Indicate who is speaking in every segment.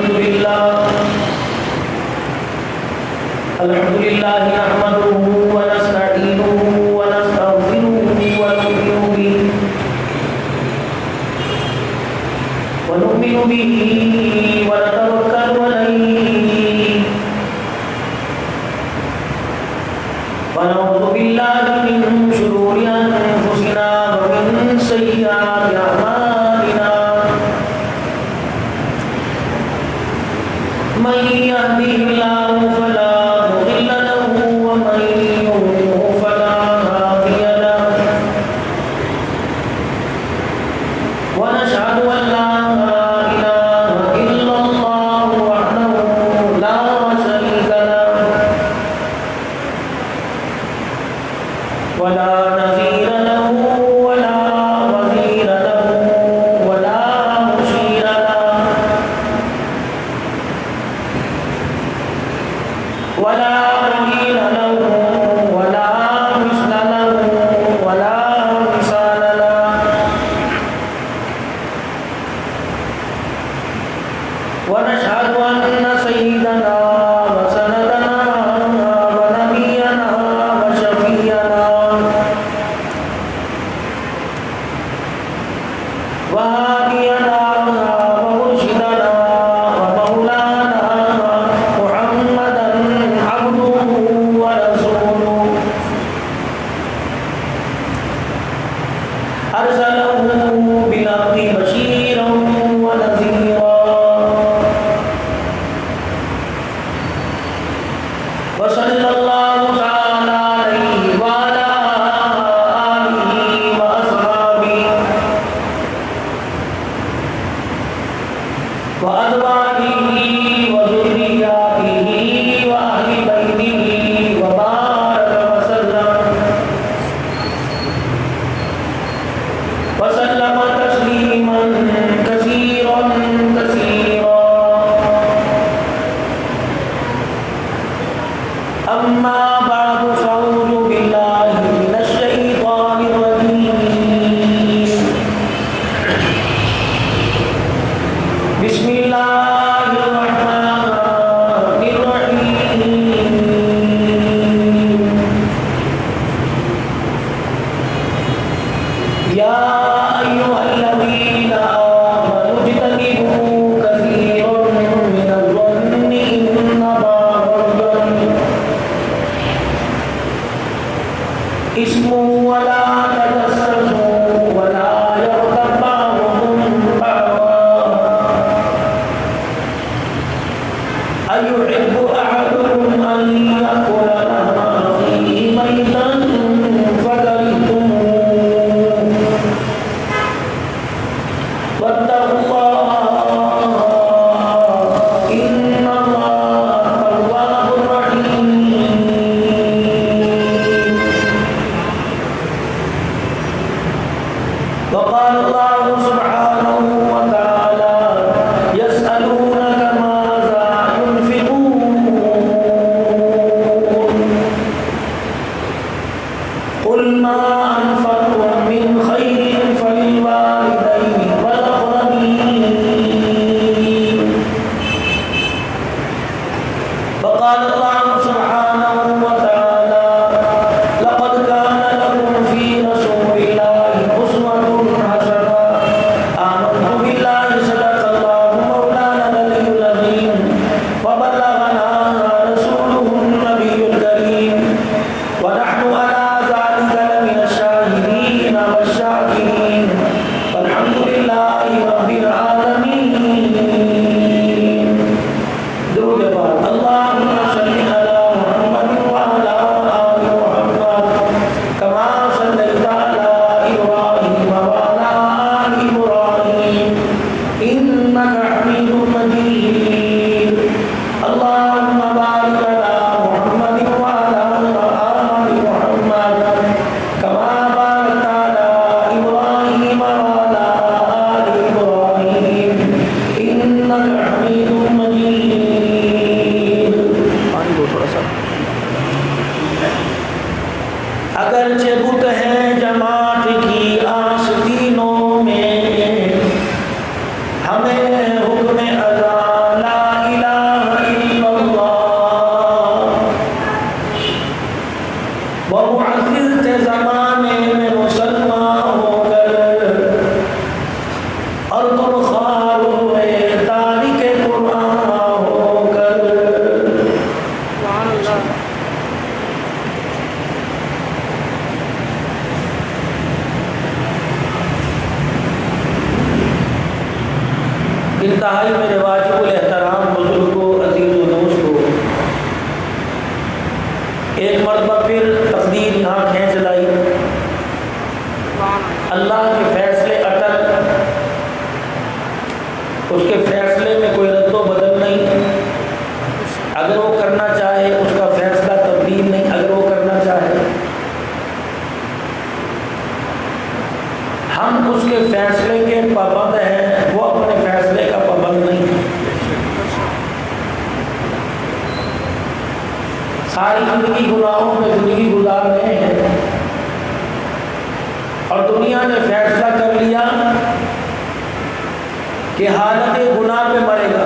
Speaker 1: الحمد لله نحمده ونستعينه ونستغفره ونؤمن به ونتوكل عليه ونعوذ بالله من شرور أنفسنا ومن سيئات أعمالنا من يهده الله فلا مضل له ومن يضلل فلا هادي له ونشهد أن لا إله إلا الله وحده لا شريك له ولا نظير له ولا وزير له ولا مشير له ولا ولي له ولا مثل له ولا مثال له ونشهد أن سيدنا وسندنا ونبينا وشفيعنا وهادينا ومرشدنا ومولانا محمدا عبده ورسوله أرسله بالحق بشيرا ونذيرا وصلى الله تعالى عليه وعلى آله وأصحابه وأزواجه وذرياته وأهل بيته وبارك وسلم تسليما كثيرا كثيرا. أما بعد فأعوذ بالله من الشيطان الرجيم. بسم الله الرحمن الرحيم. يا أيها الذين آمنوا اجتنبوا كثيرا من الظن إن بعض الظن اسم ولا تجسسوا ولا يغتب بعضكم بعضا أيحب أحدكم أن يأكل لحم أخيه ميتا فكرهتموه واتقوا الله إن الله تواب رحيم. وقال الله سبحانه وتعالى يسألونك ماذا ينفقون قل ما أنفقتم من خير فللوالدين والأقربين. وقال الله سبحانه وتعالى لقد كان لكم في رسول الله أسوة حسنة. آمنت بالله صدق الله مولانا العلي العظيم وبلغنا رسوله النبي الكريم ونحن على ذلك لمن الشاهدين والشاكرين والحمد لله رب العالمين. درود پاک اللهم صل على محمد وعلى آل محمد كما صليت على إبراهيم وعلى آل إبراهيم إنك حميد مجيد. اللهم بارك على محمد وعلى آل محمد كما باركت على إبراهيم وعلى آل إبراهيم إنك حميد مجيد. اگرچہ بت ہیں جماعت کی آستینوں میں ہمیں حکم اذان لا میرے واجب الاحترام بزرگوں، عزیز و دوستوں، ایک مرتبہ پھر تقدیر یہاں کھینچ لائی۔ اللہ کے فیصلے اٹل، اس کے فیصلے میں کوئی رد و بدل نہیں۔ اگر وہ کرنا چاہے اس کا فیصلہ تبدیل نہیں، اگر وہ کرنا چاہے۔ ہم اس کے فیصلے کے پابند ہیں، وہ اپنے فیصلے کا پابند نہیں۔ ساری زندگی گناہوں میں زندگی گزار رہے ہیں اور دنیا نے فیصلہ کر لیا کہ حالت گناہ پہ مرے گا،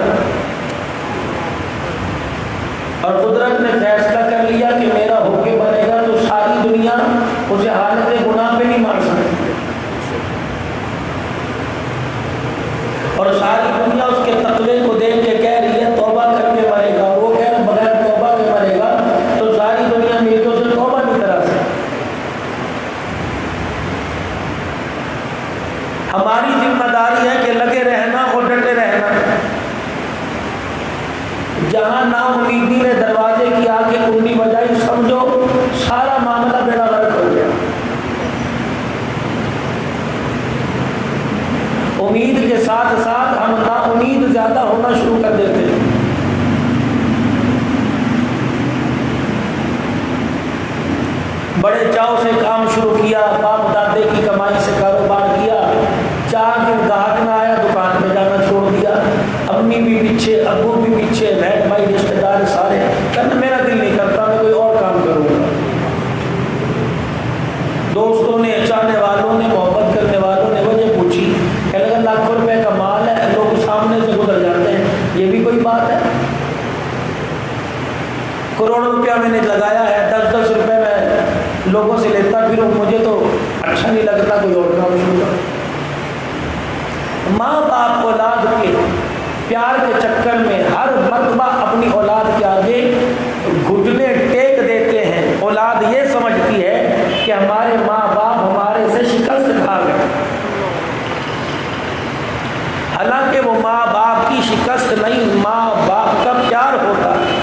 Speaker 1: اور قدرت نے فیصلہ کر لیا کہ میرا ہو کے بنے گا، تو ساری دنیا اسے حالت گناہ پہ نہیں مار سکتی، اور ساری دنیا اس کے تقوی کو دیکھ کے کہہ رہی ہے توبہ کر کے مرے گا، وہ کہہ رہے بغیر توبہ کے مرے گا، تو ساری دنیا مل کے اسے توبہ نہیں کرا سکتی۔ ہماری ذمہ داری ہے کہ لگے رہنا اور ڈٹے رہنا۔ جہاں نا امیدی نے دروازے کی آگے کنڈی بجائی، سمجھو سارا معاملہ بیڑا غرق ہو گیا۔ امید کے ساتھ ساتھ ہم نا امید زیادہ ہونا شروع کر دیتے ہیں۔ بڑے چاؤ سے کام شروع کیا، باپ دادے کی کمائی سے کاروبار کیا، 4 دن گاہک نہ آیا دکان پہ جانا چھوڑ دیا، امی بھی پیچھے، ابو بھی پیچھے، بہن بھائی رشتے دار سارے، کہنا میرا دل نہیں کرتا، میں کوئی اور کام کروں گا۔ دوستوں نے، چاہنے والوں نے، محبت کرنے والوں نے وجہ پوچھی، کہنے لگا لاکھوں روپے کا مال ہے، لوگ سامنے سے گزر جاتے ہیں، یہ بھی کوئی بات ہے؟ کروڑوں روپیہ میں نے لگایا ہے، 10-10 روپے میں لوگوں سے لیتا پھروں، مجھے تو اچھا نہیں لگتا، کوئی اور کام شروع کر۔ ماں باپ اولاد کے پیار کے چکر میں ہر مرتبہ اپنی اولاد کے آگے گھٹنے ٹیک دیتے ہیں۔ اولاد یہ سمجھتی ہے کہ ہمارے ماں باپ ہمارے سے شکست کھا گئے، حالانکہ وہ ماں باپ کی شکست نہیں، ماں باپ کا پیار ہوتا ہے۔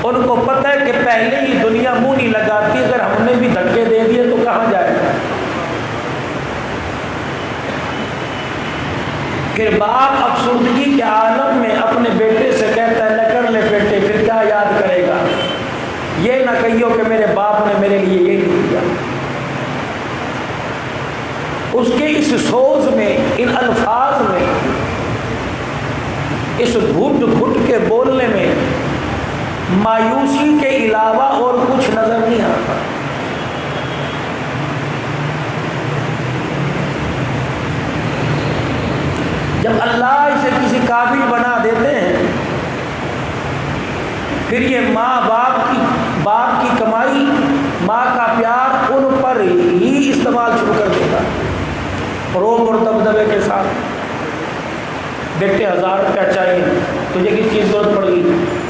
Speaker 1: ان کو پتہ ہے کہ پہلے ہی دنیا منہ نہیں لگاتی، اگر ہم نے بھی دھکے دے دیے تو کہاں جائے گا۔ پھر باپ افسردگی کے عالم میں اپنے بیٹے سے کہتا ہے لے کر لے بیٹے، پھر کیا یاد کرے گا، یہ نہ کہیو کہ میرے باپ نے میرے لیے یہ نہیں کیا۔ اس کے اس سوز میں، ان الفاظ میں، اس گھٹ گھٹ کے بولنے میں مایوسی کے علاوہ اور کچھ نظر نہیں آتا۔ جب اللہ اسے کسی قابل بنا دیتے ہیں، پھر یہ ماں باپ کی کمائی، ماں کا پیار ان پر ہی استعمال شروع کر دیتا ہے، روب اور دبدبے کے ساتھ۔ بیٹے 1000 روپیہ چاہیے، تجھے کس چیز ضرورت پڑ گئی؟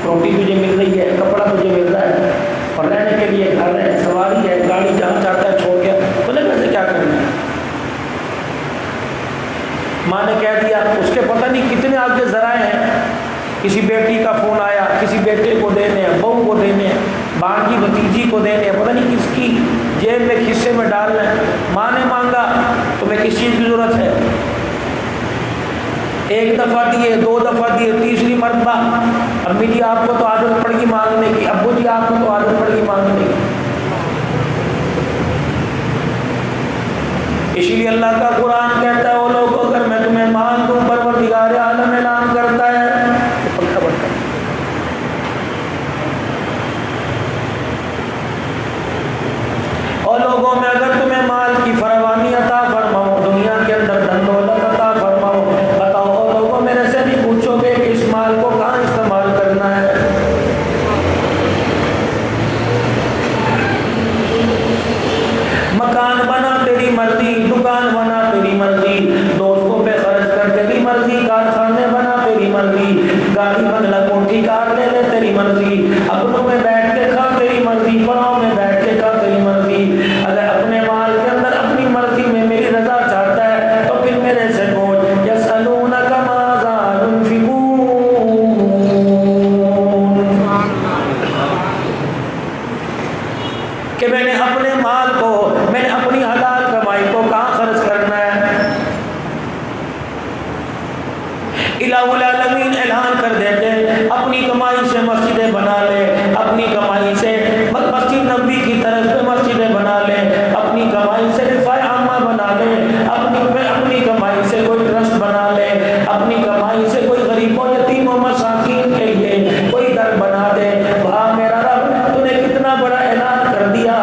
Speaker 1: روٹی تجھے مل رہی ہے، کپڑا تجھے مل رہا ہے، اور رہنے کے لیے گھر ہے، سواری ہے، گاڑی جہاں چاہتا ہے چھوڑ گیا، بولے ویسے کیا کرنا ہے؟ ماں نے کہہ دیا، اس کے پتہ نہیں کتنے آگے ذرائع ہیں، کسی بیٹی کا فون آیا، کسی بیٹے کو دینے ہیں، بہو کو دینے ہیں، بھانجی بھتیجی کو دینے ہیں، پتہ نہیں کس کی جیب میں کھسے میں ڈالنا ہے۔ ماں نے مانگا، تمہیں کس چیز کی ضرورت ہے؟ 1 دفعہ دیے، 2 دفعہ دیے، تیسری مرتبہ امی جی آپ کو تو عادت پڑ گئی مانگنے کی، ابو جی آپ کو تو عادت پڑ گئی مانگنے کی۔ اسی لیے اللہ کا قرآن کہتا ہے، وہ لوگ اگر میں تمہیں مان دوں، پروردگار عالم اعلان کرتا ہے، پکا بڑھتا ہے۔ اور لوگوں میں اگر تمہیں مال کی فراوانی عطا فرماؤ، دنیا کے اندر دھن دولت عطا فرماؤ، بتاؤ اور لوگوں میرے سے بھی پوچھو گے کہ اس مال کو کہاں استعمال کرنا ہے؟ مکان بنا تیری مرضی، دکان بنا تیری مرضی، دوستوں پہ خرچ کر تیری مرضی، کارخانے بنا تیری مرضی، گاڑی بنگلہ کوٹھی کار لے لے تیری مرضی، اپنوں میں بیٹھ کے کھا تیری مرضی، پڑاؤں میں بیٹھ کے کھا تیری مرضی۔ اگر اپنے مال کے اندر اپنی مرضی میں میری رضا چاہتا ہے تو پھر میرے سے پوچھ، یسألونک ماذا الہ العالمین اعلان کر دیتے اپنی کمائی سے مسجدیں بنا لے، اپنی کمائی سے مسجد نبوی کی طرف سے مسجدیں بنا لے، اپنی کمائی سے رفاع عامہ بنا لے، اپنی کمائی سے کوئی ٹرسٹ بنا لے، اپنی کمائی سے کوئی غریبوں یتیموں مساکین کے لیے کوئی در بنا دے۔ وہاں میرا رب تو نے کتنا بڑا اعلان کر دیا،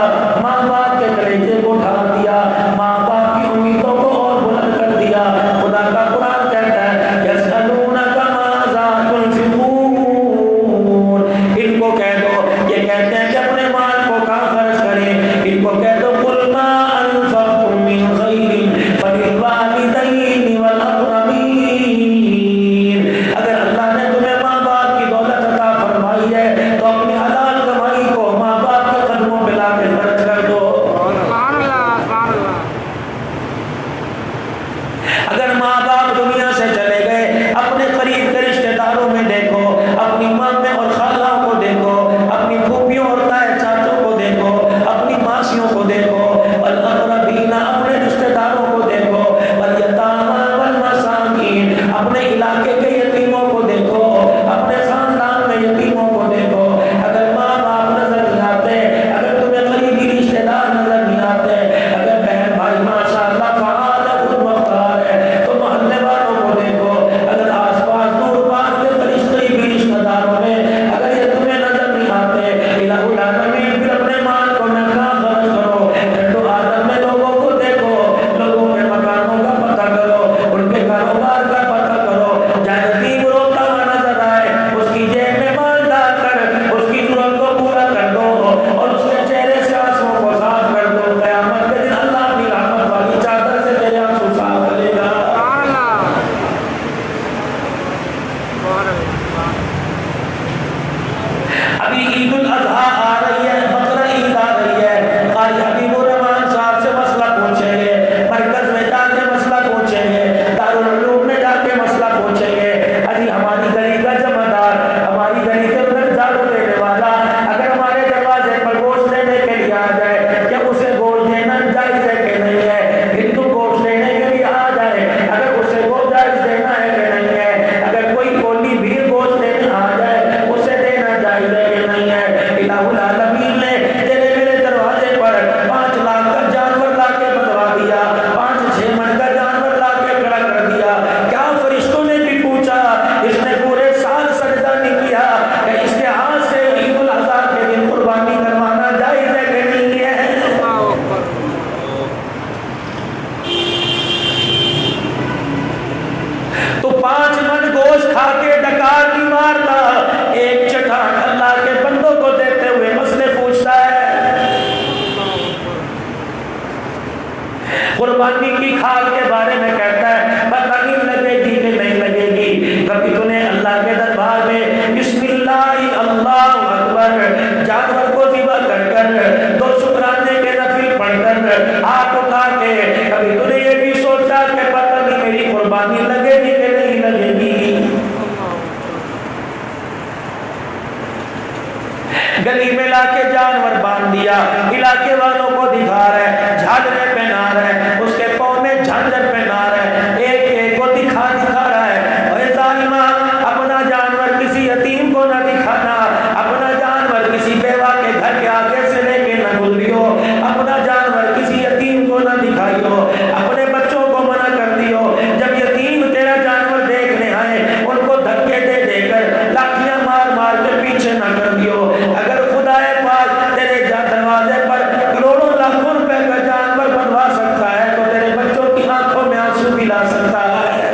Speaker 1: ماں باپ کے کلیجے کو ڈھال دیا، ماں باپ کی امیدوں کو اور بلند کر دیا۔ خدا کا قرآن کہتا ہے یسألونک ماذا تنفقون، ان کو کہہ دو، یہ کہتے ہیں کہ اپنے مال کو کہاں خرچ کریں، ان کو کہہ دو قل ما انفقتم من خیر فللوالدین والاقربین، اگر اللہ نے تمہیں ماں باپ کی دولت عطا فرمائی ہے تو اپنی حلال کمائی کو ماں باپ کے قدموں پہ لا کے خرچ کر دو۔ اگر ماں باپ دنیا سے چلے گئے اپنے قریب کے رشتہ داروں میں دیکھو، اپنی ماموں اور خالوں کو دیکھو، اپنی پھوپھیوں اور تائے چاچوں کو دیکھو، اپنی ماسیوں کو دیکھو، والاقربین اپنے رشتہ داروں کو دیکھو، والیتامی والمساکین اپنے علاقے کے یتیموں کو دیکھو، اپنے خاندان میں یتیموں کو دیکھو۔ اگر ماں باپ نظر نہیں آتے، اگر تمہیں قریبی رشتہ دار نظر نہیں آتے، اگر بہن بھائی ماشاء اللہ فعال خود مختار ہے تو محلے والوں کو دیکھو، اگر آس پاس دور پار کے قریبی رشتہ داروں میں اگر یہ تمہیں نظر نہیں آتے، الہ العالمین پھر اپنے مال کو میں کہاں خرچ کرو؟ تو آدم میں لوگوں کو دیکھو، لوگوں کے مکانوں کا پتہ کرو، ان کے کاروبار کا پتہ کرو، جہاں یتیم روتا ہوا نظر آئے اس کی جیب میں مال ڈال کر اس کی ضرورت کو پورا کر دو اور اس کے چہرے سے آنسوؤں کو صاف کر دو۔ قیامت کے دن اللہ اپنی رحمت والی چادر سے تیرے آنسو صاف کرے گا۔ ابھی عید الاضحیٰ آ رہی ہے، بقرہ عید آ رہی ہے، قاری حبیب الرحمان صاحب سے مسئلہ پوچھیں گے، مرکز میں جا کے مسئلہ پوچھیں گے، دارالعلوم میں جا کے مسئلہ پوچھیں گے۔ ابھی ہماری گلی کا جمع دار، ہماری گلی کے اندر جھاڑو دینے والا اگر ہمارے دروازے پر گوشت لینے کے لیے آ جائے، کیا اسے گوشت دینا جائز ہے کہ نہیں ہے؟ ہندو گوشت لینے کے لیے آ جائے، اگر اسے گوشت جائز دینا ہے کہ نہیں ہے؟ اگر کوئی کولی بھی گوشت لینے آ جائے اسے دینا جائز ہے کہ نہیں ہے؟ الہ العالمین نے تیرے میرے دروازے پر 5 لاکھ کا جانور لا کے بندوا دیا، 5-6 من کا جانور لا کے کھڑا کر دیا۔ کیا فرشتوں نے بھی پوچھا؟ اس نے پورے سال سجدہ نہیں کیا کہ اس کے ہاتھ سے عید الاضحیٰ کے دن قربانی کروانا جائز ہے کہ نہیں ہے؟ تو 5 من گوشت کھا کے ڈکار نہیں مارتا، ایک چٹان اللہ کے بندوں کو دیتے ہوئے مسئلے پوچھتا ہے۔ قربانی کی کھال کے بارے میں کہتا ہے پتہ نہیں لگے گی کہ نہیں لگے گی۔ کبھی تو نے اللہ کے دربار میں بسم اللہ اللہ اکبر جانور کو ذبح کر کر 2 شکرانے کے نفل پڑھ کر ہاتھ اٹھا کے کبھی تو نے یہ بھی سوچا کہ پتہ نہیں میری قربانی لگے گی کہ نہیں لگے گی؟ گلی میں لا کے جانور باندھ دیا، علاقے والوں کو دکھا رہے، جھاجریں پہنا رہے، اس کے پاؤں میں جھنجر پہنا رہے، ایک ایک کو دکھا رہا ہے۔ اے ظالمہ، اپنا جانور کسی یتیم کو نہ دکھانا، اپنا جانور کسی بیوہ کے گھر کے آگے سے لے کے نہ گزریو، اپنا جانور کسی یتیم کو نہ دکھائیو، اپنے بچوں کو منع کر دیو۔ جب یتیم تیرا جانور دیکھنے آئے ان کو دھکے دے دے کر لاٹھیاں مار مار کے پیچھے نہ کر دیو۔ اگر خدا پاک تیرے دروازے پر کروڑوں لاکھوں روپے کا جانور بنوا سکتا ہے تو تیرے بچوں کی آنکھوں میں آنسو بھی لا سکتا ہے۔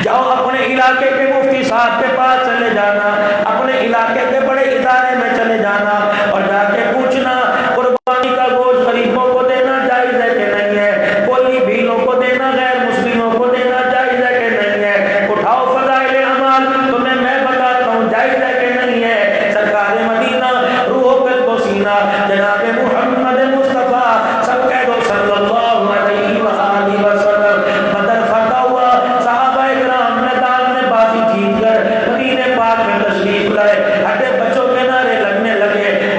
Speaker 1: جاؤ اپنے علاقے کے مفتی صاحب کے پاس چلے جانا، اپنے علاقے کے بڑے ادارے میں چلے جانا اور جا کے پوچھنا قربانی کا گوشت غریبوں کو دینا جائز ہے کہ نہیں ہے، کوئی بھیلوں کو دینا غیر مسلموں کو دینا جائز ہے کہ نہیں ہے؟ اٹھاؤ فضائل اعمال، تمہیں میں بتاتا ہوں جائز ہے کہ نہیں ہے۔ سرکار مدینہ روح قلب و سینہ جناب محمد مصطفیٰ سب کہہ دو صلی اللہ علیہ وآلہ وسلم، بدر فتح ہوا، صحابہ کرام میدان میں بازی جیت کر مدینے پاک میں تشریف لائے، ہٹے بچوں کے نعرے لگنے لگے،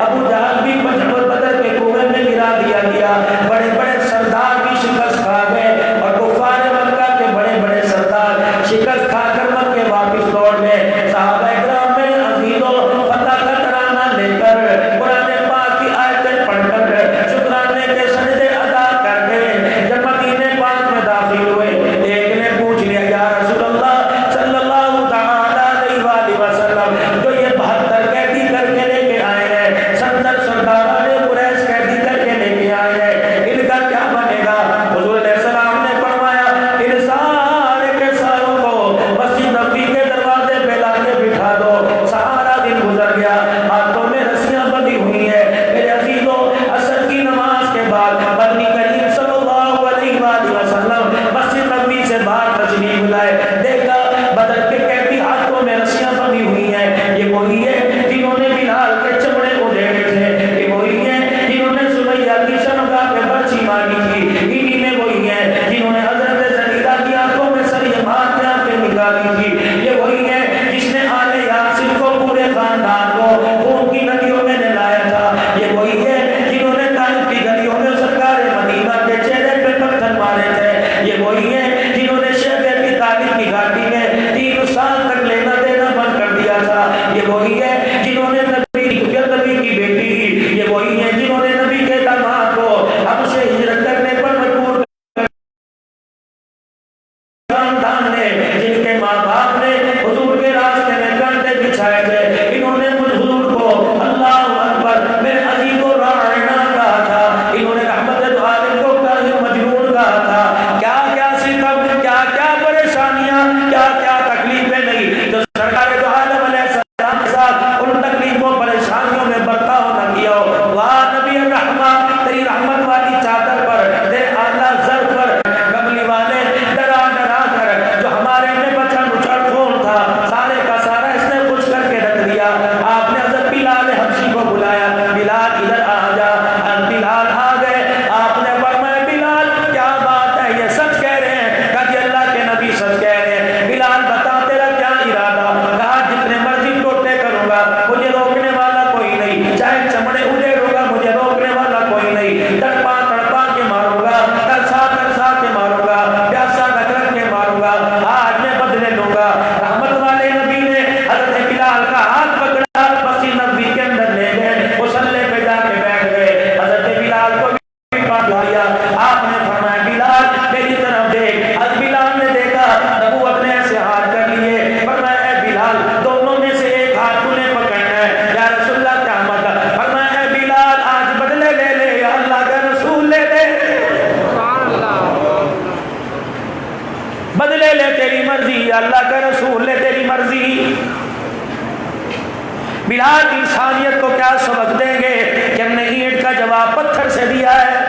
Speaker 1: بلال انسانیت کو کیا سبق دیں گے کہ ہم نے اینٹ کا جواب پتھر سے دیا ہے؟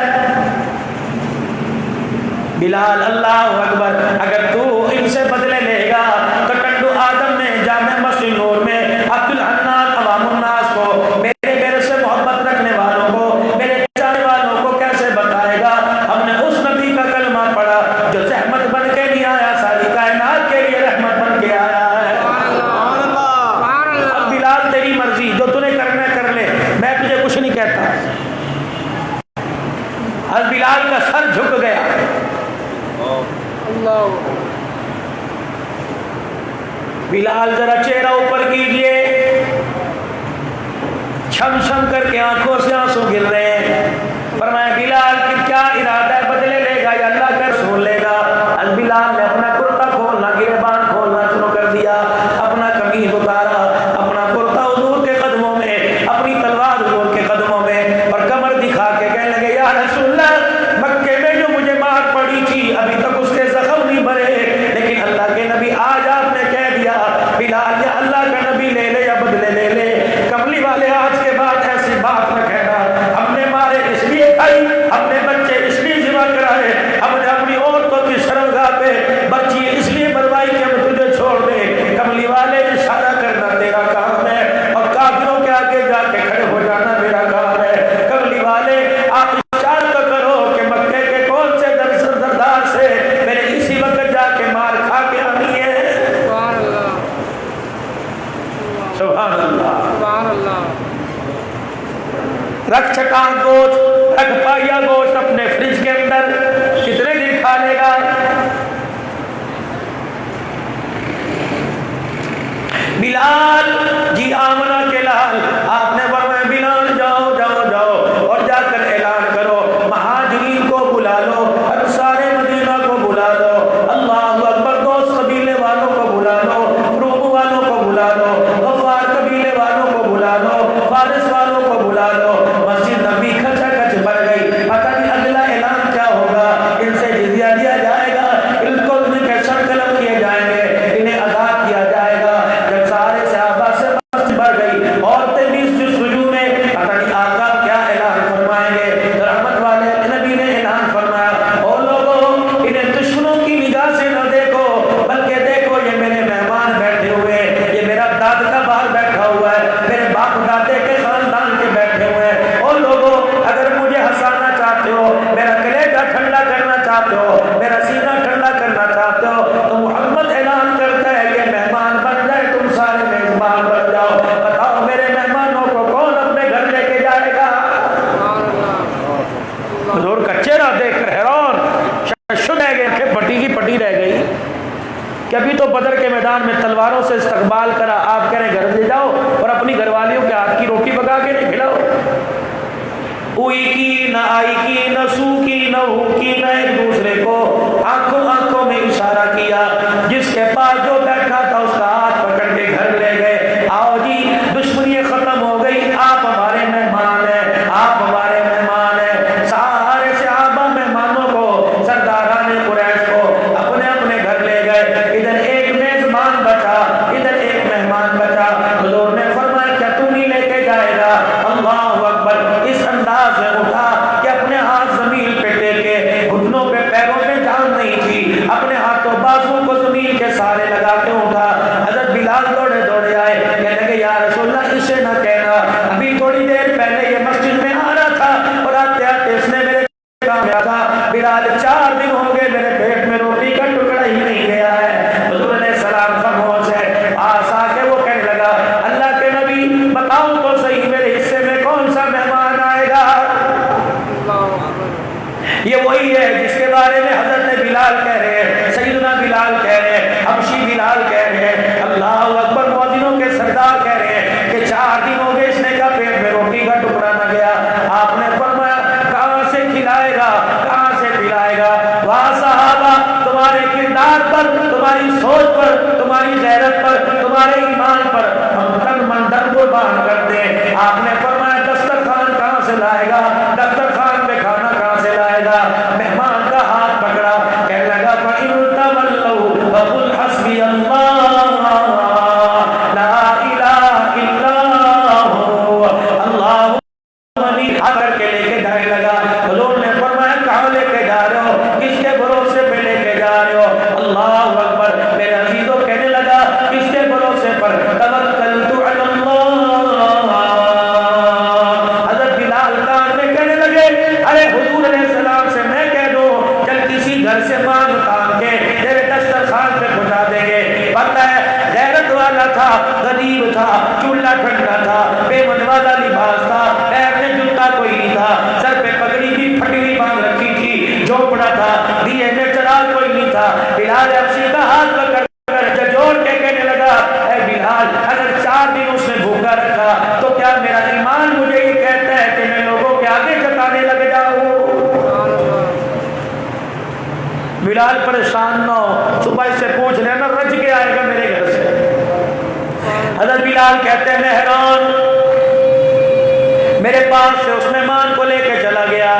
Speaker 1: بلال اللہ اکبر، اگر تو ان سے بدلے لے گا تو ٹنڈو آدم نے جامع مسجد نور میں عبد الحنان عوام الناس کو، میرے سے محبت رکھنے والوں کو، میرے چاہنے والوں کو کیسے بتائے گا؟ ہم نے اس نبی کا کلمہ پڑھا جو زحمت بن کے نہیں آیا، ساری کائنات کے لیے رحمت بن کے آیا ہے۔ اب بلال تیری مرضی، جو تُنے کرنا ہے کر لے، میں تجھے کچھ نہیں کہتا۔ اب بلال کا سر جھک گیا۔ بلال ذرا چہرہ اوپر کیجئے، چھم چھم کر کے آنکھوں سے آنسو گر رہے ہیں۔ فرمایا بلال کہ کیا ارادہ ہے، بدلے لے گا یا اللہ کا رسول لے گا؟ از بلال نے اپنا کرتا کھولنا، گریبان کھولنا شروع کر دیا، اپنا قمیض اتارا، اپنا کرتا حضور کے قدموں میں، اپنی تلوار حضور کے قدموں میں، اور کمر دکھا کے کہنے لگے یا رسول اللہ، مکے میں جو مجھے مار پڑی تھی ابھی تک اس کے زخم نہیں بھرے، لیکن اللہ کے نبی آج آپ نے کہہ دیا بلال یا اللہ کا نبی لے لے یا بدلے لے لے، کملی والے آج کے بعد ایسی بات نہ کہنا، ہم نے مارے اس لیے کھائی، ہم نے بچے اس لیے ذبح کرائے، ہم نے اپنی عورتوں کی شرمگاہ پہ بچی اس لیے مروائی کہ ہم تجھے چھوڑ دیں۔ کملی والے اشارہ کرنا تیرا کام ہے اور کافروں کے آگے جا کے کھڑے ہو جانا میرا کام ہے۔ کملی والے آپ اشارہ تو کرو کہ مکے کے کون سے سردار سے میں نے اسی وقت جا کے مار کھا کے آنی ہے۔ سبحان اللہ، سبحان اللہ۔ رکھ چکان گوشت، رکھ پایا گوشت اپنے فریج کے اندر، کتنے دن کھا لے گا؟ بلال جی آمنہ کے لال، آپ نے فرمایا بلال جاؤ جاؤ جاؤ اور جا کر اعلان کرو، مہاجرین کو بلا لو، انصار مدینہ کو بلا لو، اللہ اکبر، دوست قبیلے والوں کو بلا لو، روم والوں کو بلا لو، غفار قبیلے والوں کو بلا لو، فارس والوں کو بلا لو۔ مسجد نبی کھچا کھچ بھر گئی، پتہ نہیں اگلا اعلان کیا ہوگا، ان سے جزیہ دیا جائے گا، ان کو ان کے سر قلم کیے جائیں گے، انہیں آزاد کیا جائے گا۔ جب سارے صحابہ سے مسجد بھر گئی، عورتیں بھی سجود میں، پتہ نہیں آقا کیا اعلان فرمائیں گے۔ رحمت والے نبی نے اعلان فرمایا، او لوگوں انہیں دشمنوں کی نگاہ سے نہ دیکھو، بلکہ دیکھو یہ میرے مہمان بیٹھے ہوئے ہیں، یہ میرا داد کا باہر بیٹھا ہوا ہے، میرے باپ دادے کے خاندان کے بیٹھے ہوئے ہیں۔ او لوگوں اگر مجھے ہنسانا چاہتے ہو، میرا کلیجہ ٹھنڈا کرنا چاہتے ہو، میرا سینہ ٹھنڈا کرنا چاہتے ہو، تو محمد اعلان کرتا ہے یہ مہمان بن جائے، تم سارے میزبان بن جاؤ۔ بتاؤ میرے مہمانوں کو کون اپنے گھر لے کے جائے گا؟ حضور کا چہرہ دیکھ کر حیران شد رہ گئے، کہ پٹی کی پٹی رہ گئی کہ ابھی تو بدر کے میدان میں تلواروں سے استقبال کرا، آپ کہہ رہے گھر لے جاؤ اور اپنی گھر والیوں کے ہاتھ کی روٹی پکا کے نہیں کھلاؤ۔ اوئی کی نہ آئی کی نہ سو کی نہ ہو کی نہ ایک دوسرے کو آنکھوں آنکھوں میں اشارہ کیا، جس کے پاس جو بیٹھا تھا اس کا ہاتھ پکڑ کے گھر لے گئے۔ آؤ جی دشمنی ختم ہو گئی، آپ ہمارے مہمان ہیں، آپ ہمارے مہمان ہیں۔ سارے صحابہ مہمانوں کو، سرداران قریش کو اپنے اپنے گھر لے گئے۔ ادھر ایک میزبان بچا، ادھر ایک مہمان بچا۔ حضور نے فرمایا کیا تو نہیں لے کے جائے گا؟ اللہ اکبر، اس انداز میں اٹھا کہ اپنے ہاتھ زمین پہ ٹیکے، گھٹنوں پہ پیروں پہ جان نہیں تھی، اپنے ہاتھوں بازو کو زمین کے سارے لگا کے اٹھا۔ حضرت بلال دوڑے دوڑے آئے، کہنے لگے یا رسول اللہ اسے نہ کہنا، ابھی تھوڑی دیر پہلے یہ مسجد میں آ رہا تھا اور آتے آتے اس نے میرے کام میں آتا۔ بلال 4 دن ہو گئے میرے پیٹ میں روٹی کا ٹکڑا ہی نہیں گیا ہے۔ حضور علیہ السلام خاموش ہے، پاس آ کے وہ کہنے لگا اللہ کے نبی بتاؤ تو صحیح میرے حصے میں کون سا مہمان آئے گا؟ یہ وہی ہے جس کے بارے میں حضرت بلال کہہ رہے ہیں، سیدنا بلال کہہ رہے ہیں، حبشی بلال کہہ رہے ہیں، اللہ اکبر، مؤذنوں کے سردار کہہ رہے ہیں کہ 4 دن ہو گئے اس نے کہا پیٹ میں روٹی کا ٹکڑا نہ گیا۔ آپ نے فرمایا کہاں سے کھلائے گا، کہاں سے پلائے گا؟ وہاں صحابہ تمہارے کردار پر، تمہاری سوچ پر، تمہاری غیرت پر، تمہارے ایمان پر ہم تن من دن قربان کرتے ہیں۔ آپ نے فرمایا دسترخوان کہاں سے لائے گا، دسترخوان پہ کھانا کہاں سے لائے گا؟ مہمان کا ہاتھ پکڑا، کہنے لگا فَإِن تَوَلَّوْا فَقُلْ حَسْبِيَ اللَّهُ رہا تھا، دیے میں چراغ کوئی نہیں تھا۔ بلال حبشی کا ہاتھ پکڑ کر جوڑ کے کہنے لگا اے بلال، اگر 4 دن اس نے بھوکا رکھا تو کیا میرا ایمان مجھے یہ کہتا ہے کہ میں لوگوں کے آگے جتانے لگ جاؤں؟ بلال پریشان نہ ہو، صبح سے پوچھ لینا رج کے آئے گا میرے گھر سے۔ حضرت بلال کہتے ہیں میں حیران، میرے پاس سے اس مہمان کو لے کے چلا گیا،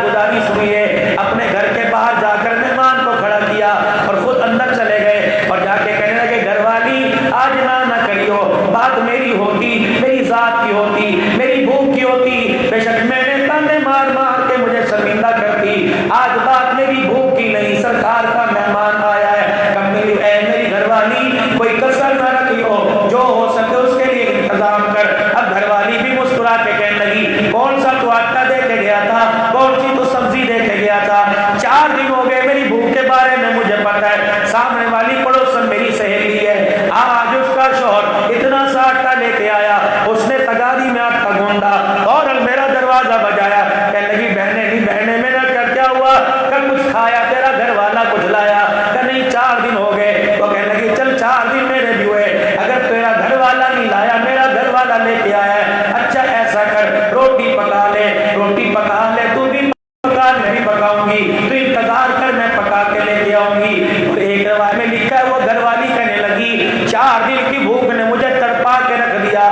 Speaker 1: گزاری سنیے، اپنے گھر کے باہر جا کر مہمان کو کھڑا کیا اور خود اندر چلے گئے اور جا کے کہنے لگے گھر والی آج نہ کریو، بات میری ہوتی، میری ذات کی ہوتی، میری بھوک کی ہوتی، بے شک میں نے تانے مار مار کے مجھے شرمندہ کرتی، آج بات میری بھوک کی نہیں، سرکار کا مہمان آیا ہے، کبھی اے میری گھر والی کوئی کسر نہ رکھیو، جو ہو سکے اس کے لیے انتظام کر۔ اب گھر والی بھی مسکرا کے کہنے لگی کون سا تو آٹا دے کے گیا تھا، کون سی تو سبزی دے کے گیا تھا، 4 دن ہو گئے میری بھوک کے بارے میں مجھے پتا ہے، سامنے والی پڑوسن میری سہیلی ہے، آج اس کا شوہر اتنا سا آٹا لے کے آیا، اس نے تگاری میں آٹا گوندا اور میرا دروازہ بجایا، کہنے لگی بہنیں نہیں بہنیں میرا کیا ہوا، کل کچھ کھایا تیرا گھر والا کچھ لایا، کہ نہیں 4 دن ہو گئے، تو کہنے لگی چل 4 دن میرے بھی ہوئے، اگر تیرا گھر والا نہیں لایا میرا گھر والا لے کے آیا ہے، اچھا ایسا کر روٹی پکا لے، روٹی پکا لے، تو بھی پکا میں بھی پکاؤں گی، تو انتظار کر میں پکا کے لے کے آؤں گی۔ ایک روایت میں لکھا ہے وہ گھر والی کہنے لگی 4 دن کی بھوک نے مجھے تڑپا کے رکھ دیا،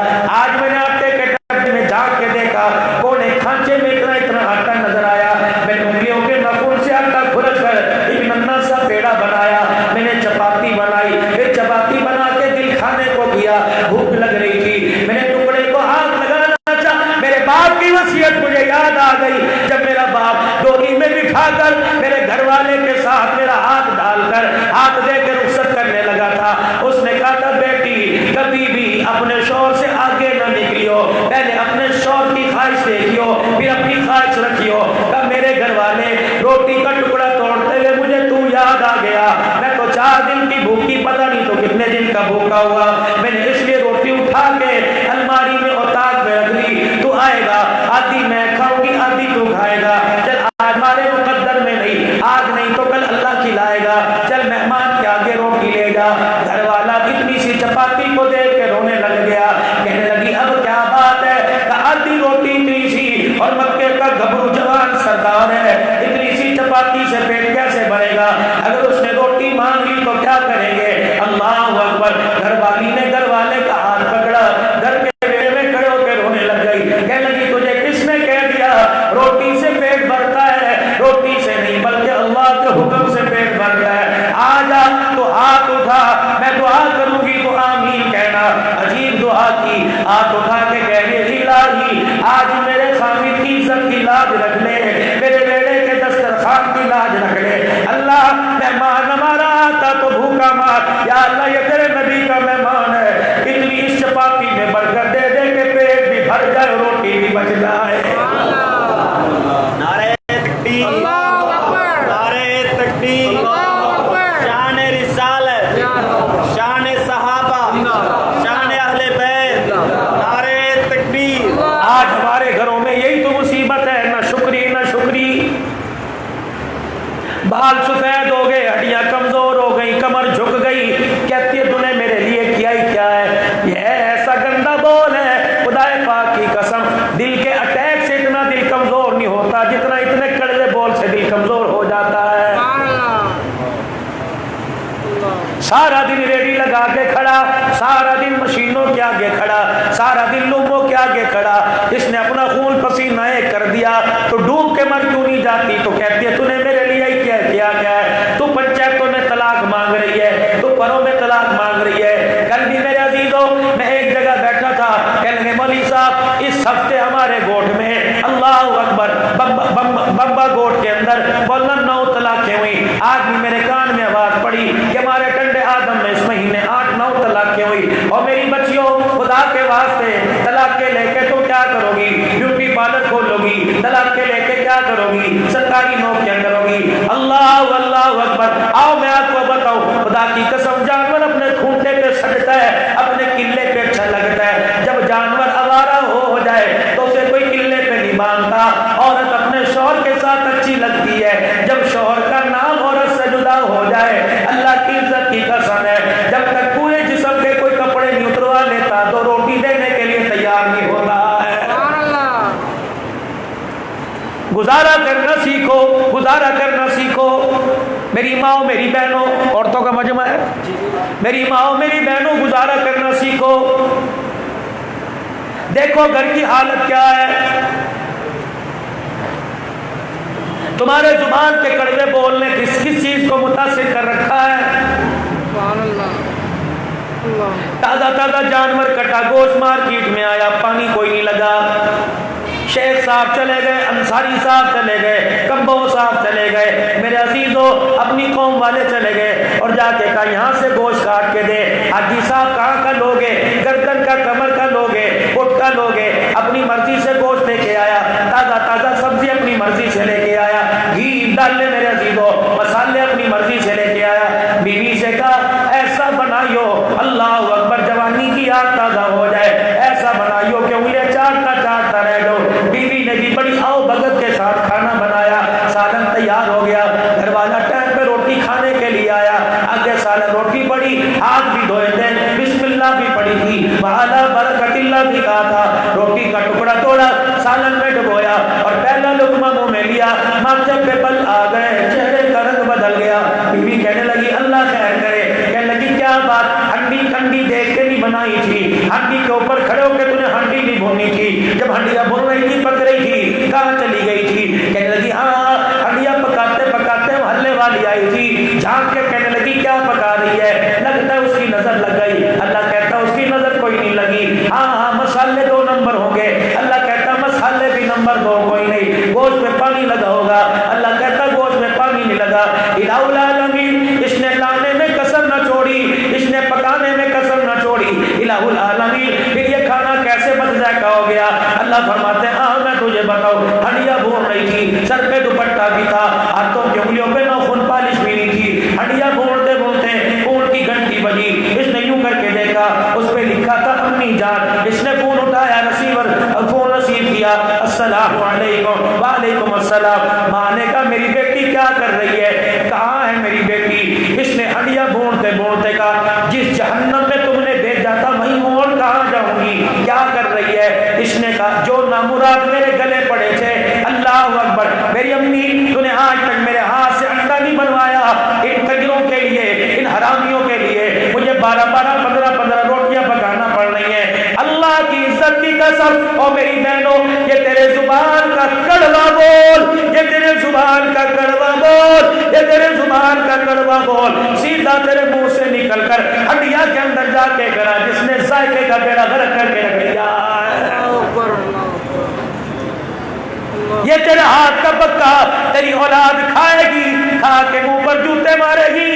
Speaker 1: آج میں نے آٹے کے ڈبے میں جھانک کے دیکھا کونے کھانچے میں اتنا آٹا نظر آیا، میں نے انگلیوں کے ناخن سے آٹا کھرچ کر ایک ننھا سا پیڑا بنایا، میں نے چپاتی بنائی، پھر چپاتی بنا کے دل کھانے کو کیا، بھوک لگ رہی تھی، میں نے ٹکڑے کو ہاتھ لگانا چاہا، میرے باپ کی وصیت مجھے یاد آ گئی، جب میرا باپ ڈولی میں بٹھا کر میرے گھر والے کے ساتھ میرا ہاتھ ڈال کر ہاتھ دے کے رخصت کرنے لگا تھا، اس نے کہا تھا بیٹی کبھی بھی اپنے شوہر سے آگے نہ نکلیو، پہلے اپنے شوہر کی خواہش دیکھیو پھر اپنی خواہش رکھیو۔ کب میرے گھر والے روٹی کا ٹکڑا توڑتے ہوئے مجھے تو یاد آ گیا، میں تو 4 دن کی بھوکی پتہ نہیں تو کتنے دن کا بھوکا ہوا، میں نے اس لیے روٹی اٹھا کے الماری میں اوتاق میں رکھ لی، تو آئے گا آدھی میں کھاؤں گی آدھی تو کھائے گا، چل آج ہمارے مقدر میں نہیں، آج نہیں تو کل اللہ کھلائے گا، چل مہمان کے آگے روٹی لے جا۔ گھر والا اتنی سی چپاتی کو دیکھ کے رونے لگ گیا، کہنے لگی اب کیا بات ہے، آدھی روٹی اتنی سی اور مکے کا گھبرو جوان سردار ہے، اتنی سی چپاتی سے پیٹ کیسے بھرے گا، اگر اس نے روٹی مانگ لی تو کیا کریں گے؟ اللہ اکبر۔ گھر والی نے گھر والے کا ہاتھ پکڑا، گھر کے بیڑے میں کھڑے ہو کے رونے لگ گئی، کہنے لگی تجھے کس نے کہہ دیا روٹی سے پیٹ بھرتا ہے؟ روٹی سے نہیں بلکہ اللہ کے حکم سے پیٹ بھرتا ہے، آ جا تو ہاتھ اٹھا، میں دعا کروں گی تو آمین کہنا۔ عجیب دعا کی، ہاتھ اٹھا کے کہہ رہی الہی آج میرے خامد کی عزت کی لاج رکھ لے، میرے بیڑے کے دسترخوان کی لاج رکھ لے، اللہ مہمان ہمارا آتا تو بھوکا مار، یا اللہ یہ تیرے نبی کا مہمان ہے، اتنی اس چپاتی میں برکت دے دے کہ پیٹ بھی بھر جائے روٹی بھی بچ جائے۔
Speaker 2: نعرہ تکبیر، نعرہ تکبیر، شان رسالت، شان صحابہ، شان اہل بیت، نعرہ تکبیر۔
Speaker 1: آج ہمارے گھروں میں یہی تو مصیبت ہے، نہ شکری نہ شکری، بال سفید ہو گئے، ہڈیاں کمزور ہو گئی، کمر جھک گئی، کہتی ہے تو نے میرے لیے کیا ہی کیا ہے، یہ ایسا گندا بول ہے، خدا پاک کی قسم دل کے اٹیک سے اتنا دل کمزور نہیں ہوتا جتنا اتنے کڑوے بول سے دل کمزور ہو جاتا ہے۔ سارا دن ریڈی لگا کے کھڑا، سارا دن مشینوں کے آگے کھڑا، سارا دن لوگوں کے آگے کھڑا، اس نے اپنا خون پسینہ ایک کر دیا تو ڈوب کے مر کیوں نہیں جاتی؟ تو کہتی ہے تو نے میرے لیے ہی کیا ہے، تو پنچایتوں میں طلاق مانگ رہی ہے، تو پروں میں طلاق مانگ رہی ہے۔ کل بھی میرے عزیزوں میں ایک جگہ بیٹھا تھا، کہنے لگے مولوی صاحب اس ہفتے ہمارے گوٹھ میں اللہ اکبر بمبا گوٹھ کے اندر بولنا 9 طلاقیں ہوئی، آج بھی میرے کان میں آواز پڑی کہ ہمارے ٹنڈے آدم میں اس مہینے 8-9 طلاقیں ہوئی، اور میری بچیوں خدا کے واسطے طلاقیں لے کے تو کیا کرو گی؟ بیوٹی پارلر کھولو گی، طلاقیں لے کے کیا کرو گی؟ سرکاری نوکریاں کرو گی۔ اللہ اللہ اکبر۔ آؤ میں آپ کو بتاؤں، خدا کی قسم جانور اپنے کھونٹے پہ سٹتا ہے، اپنے قلے پہ اچھا لگتا ہے، جب جانور آوارہ ہو جائے تو اسے کوئی قلے پہ نہیں باندھتا، عورت اپنے شوہر کے ساتھ اچھی لگتی ہے ہے جب شوہر کا نام عورت سے جدا ہو جائے، اللہ کی عزت کی قسم ہے، جب تک پورے جسم کے کوئی کپڑے نہیں اتروا لیتا تو روٹی دینے کے لیے تیار نہیں ہوتا ہے۔ گزارا کرنا سیکھو، گزارا کرنا سیکھو۔ میری ماں میری بہنوں، عورتوں کا مجمع ہے، میری ماں میری بہنوں گزارا کرنا سیکھو۔ دیکھو گھر کی حالت کیا ہے، تمہارے زبان کے کڑوے بولنے کس کس چیز کو متاثر کر رکھا ہے۔ تازہ تازہ جانور کٹا گوشت مارکیٹ میں آیا، پانی کوئی نہیں لگا، شیخ صاحب چلے گئے، انصاری صاحب چلے گئے، کمبو صاحب چلے گئے، میرے عزیزوں اپنی قوم والے چلے گئے اور جا کے کہا یہاں سے گوشت کاٹ کے دے۔ حاجی صاحب کہاں کا لوگے، گردن کا کمر کا لوگے، اٹھ کا لوگے، اپنی مرضی سے گوشت لے کے آیا، تازہ تازہ سبزی اپنی مرضی سے لے کے آیا، گھی ڈال لے میرے عزیزوں، مسالے اپنی مرضی سے لے کے آیا۔ بیوی سے کہا ایسا بنائیو، اللہ اکبر، جوانی کی یاد تازہ ہو جائے، ایسا بنائیو کہ انگلیاں چاٹتا چاٹتا رہ جاؤ۔ بیوی نے بھی بڑی آؤ بھگت کے ساتھ کھانا بنایا، سالن تیار ہو گیا، گھر والا ٹائم پہ روٹی کھانے کے لیے آیا، آگے سالن روٹی پڑی، ہاتھ بھی دھوئے تھے، بسم اللہ بھی پڑی تھی، وعلی برکت اللہ بھی کہا تھا، روٹی کا ٹکڑا توڑا، سالن میں ڈبویا اور پہلا لقمہ منہ میں لیا، ماتھے پہ بل آ گئے، چہرے کا رنگ بدل گیا۔ بیوی کہنے لگی اللہ خیر کرے، کہنے لگی کیا بات، ہنڈی کنڈی دیکھ کے نہیں بنائی تھی، ہنڈی کے اوپر کھڑے ہو کے تُو نے ہنڈی نہیں بھونی تھی، جب ہنڈیاں بھون رہی تھی پک رہی تھی، کہاں چلی گئی تھی؟ کہنے لگی ہاں ہنڈیاں پکاتے پکاتے محلے والی آئی تھی، جھانک کے کہنے لگی کیا پکا رہی ہے، لگتا ہے اس کی نظر لگ گئی، اللہ کہتا اس کی نظر کوئی نہیں لگی، ہاں ہاں مسالے 2 نمبر ہوں گے، اللہ کہتا مسالے بھی نمبر 2 کوئی نہیں، گوشت میں پانی لگا ہوگا، اللہ کہتا گوشت میں پانی نہیں لگا۔ الہ العالمین، اس نے لانے میں کسر نہ چھوڑی، اس نے پکانے میں کسر نہ چھوڑی، الہ العالمین، پھر یہ کھانا کیسے بن ذائقہ ہو گیا؟ اللہ فرماتے ہیں ہاں میں تجھے بتاؤں، ہنڈیاں بھون رہی تھی، سر پہ دوپٹہ بھی تھا، ہاتھوں کی انگلیوں پہ ناخن پالش بھی نہیں تھی، ہنڈیاں بھونتے بھونتے فون کی گھنٹی بجی، اس نے یوں کر کے دیکھا، اس پہ لکھا تھا امی جان، اس نے فون اٹھایا، ریسیور فون ریسیو کیا، السلام علیکم، وعلیکم السلام، ماں نے کہا میری بیٹی کیا کر رہی ہے؟ کہاں ہے میری بیٹی؟ اس نے ہنڈیاں بھونتے بھونتے کہا جس جہنم میں تم نے بھیجا تھا وہیں اور کہاں جاؤں گی، کیا کر رہی ہے؟ اس نے کہا جو نامراد میرے گلے پڑے تھے، اللہ اکبر، میری امی تو نے آج تک میرے ہاتھ سے انڈا نہیں بنوایا، ان تجروں کے لیے، ان حرامیوں کے لیے مجھے 12 15 روٹیاں پکانا پڑ رہی ہیں۔ اللہ کی عزت کی قسم، اور میری بہنوں یہ تیرے زبان کا کڑوا بول، یہ تیرے زبان کا کڑوا بول، یہ تیرے زبان کا کڑوا بول سیدھا تیرے منہ سے نکل کر ہڈیاں کے اندر جا کے کرا، جس نے ذائقے کا بیڑا غرق کر کے رکھ دیا۔ یہ تیرے ہاتھ کا پکا تیری اولاد کھائے گی، کھا کے منہ پر جوتے مارے گی،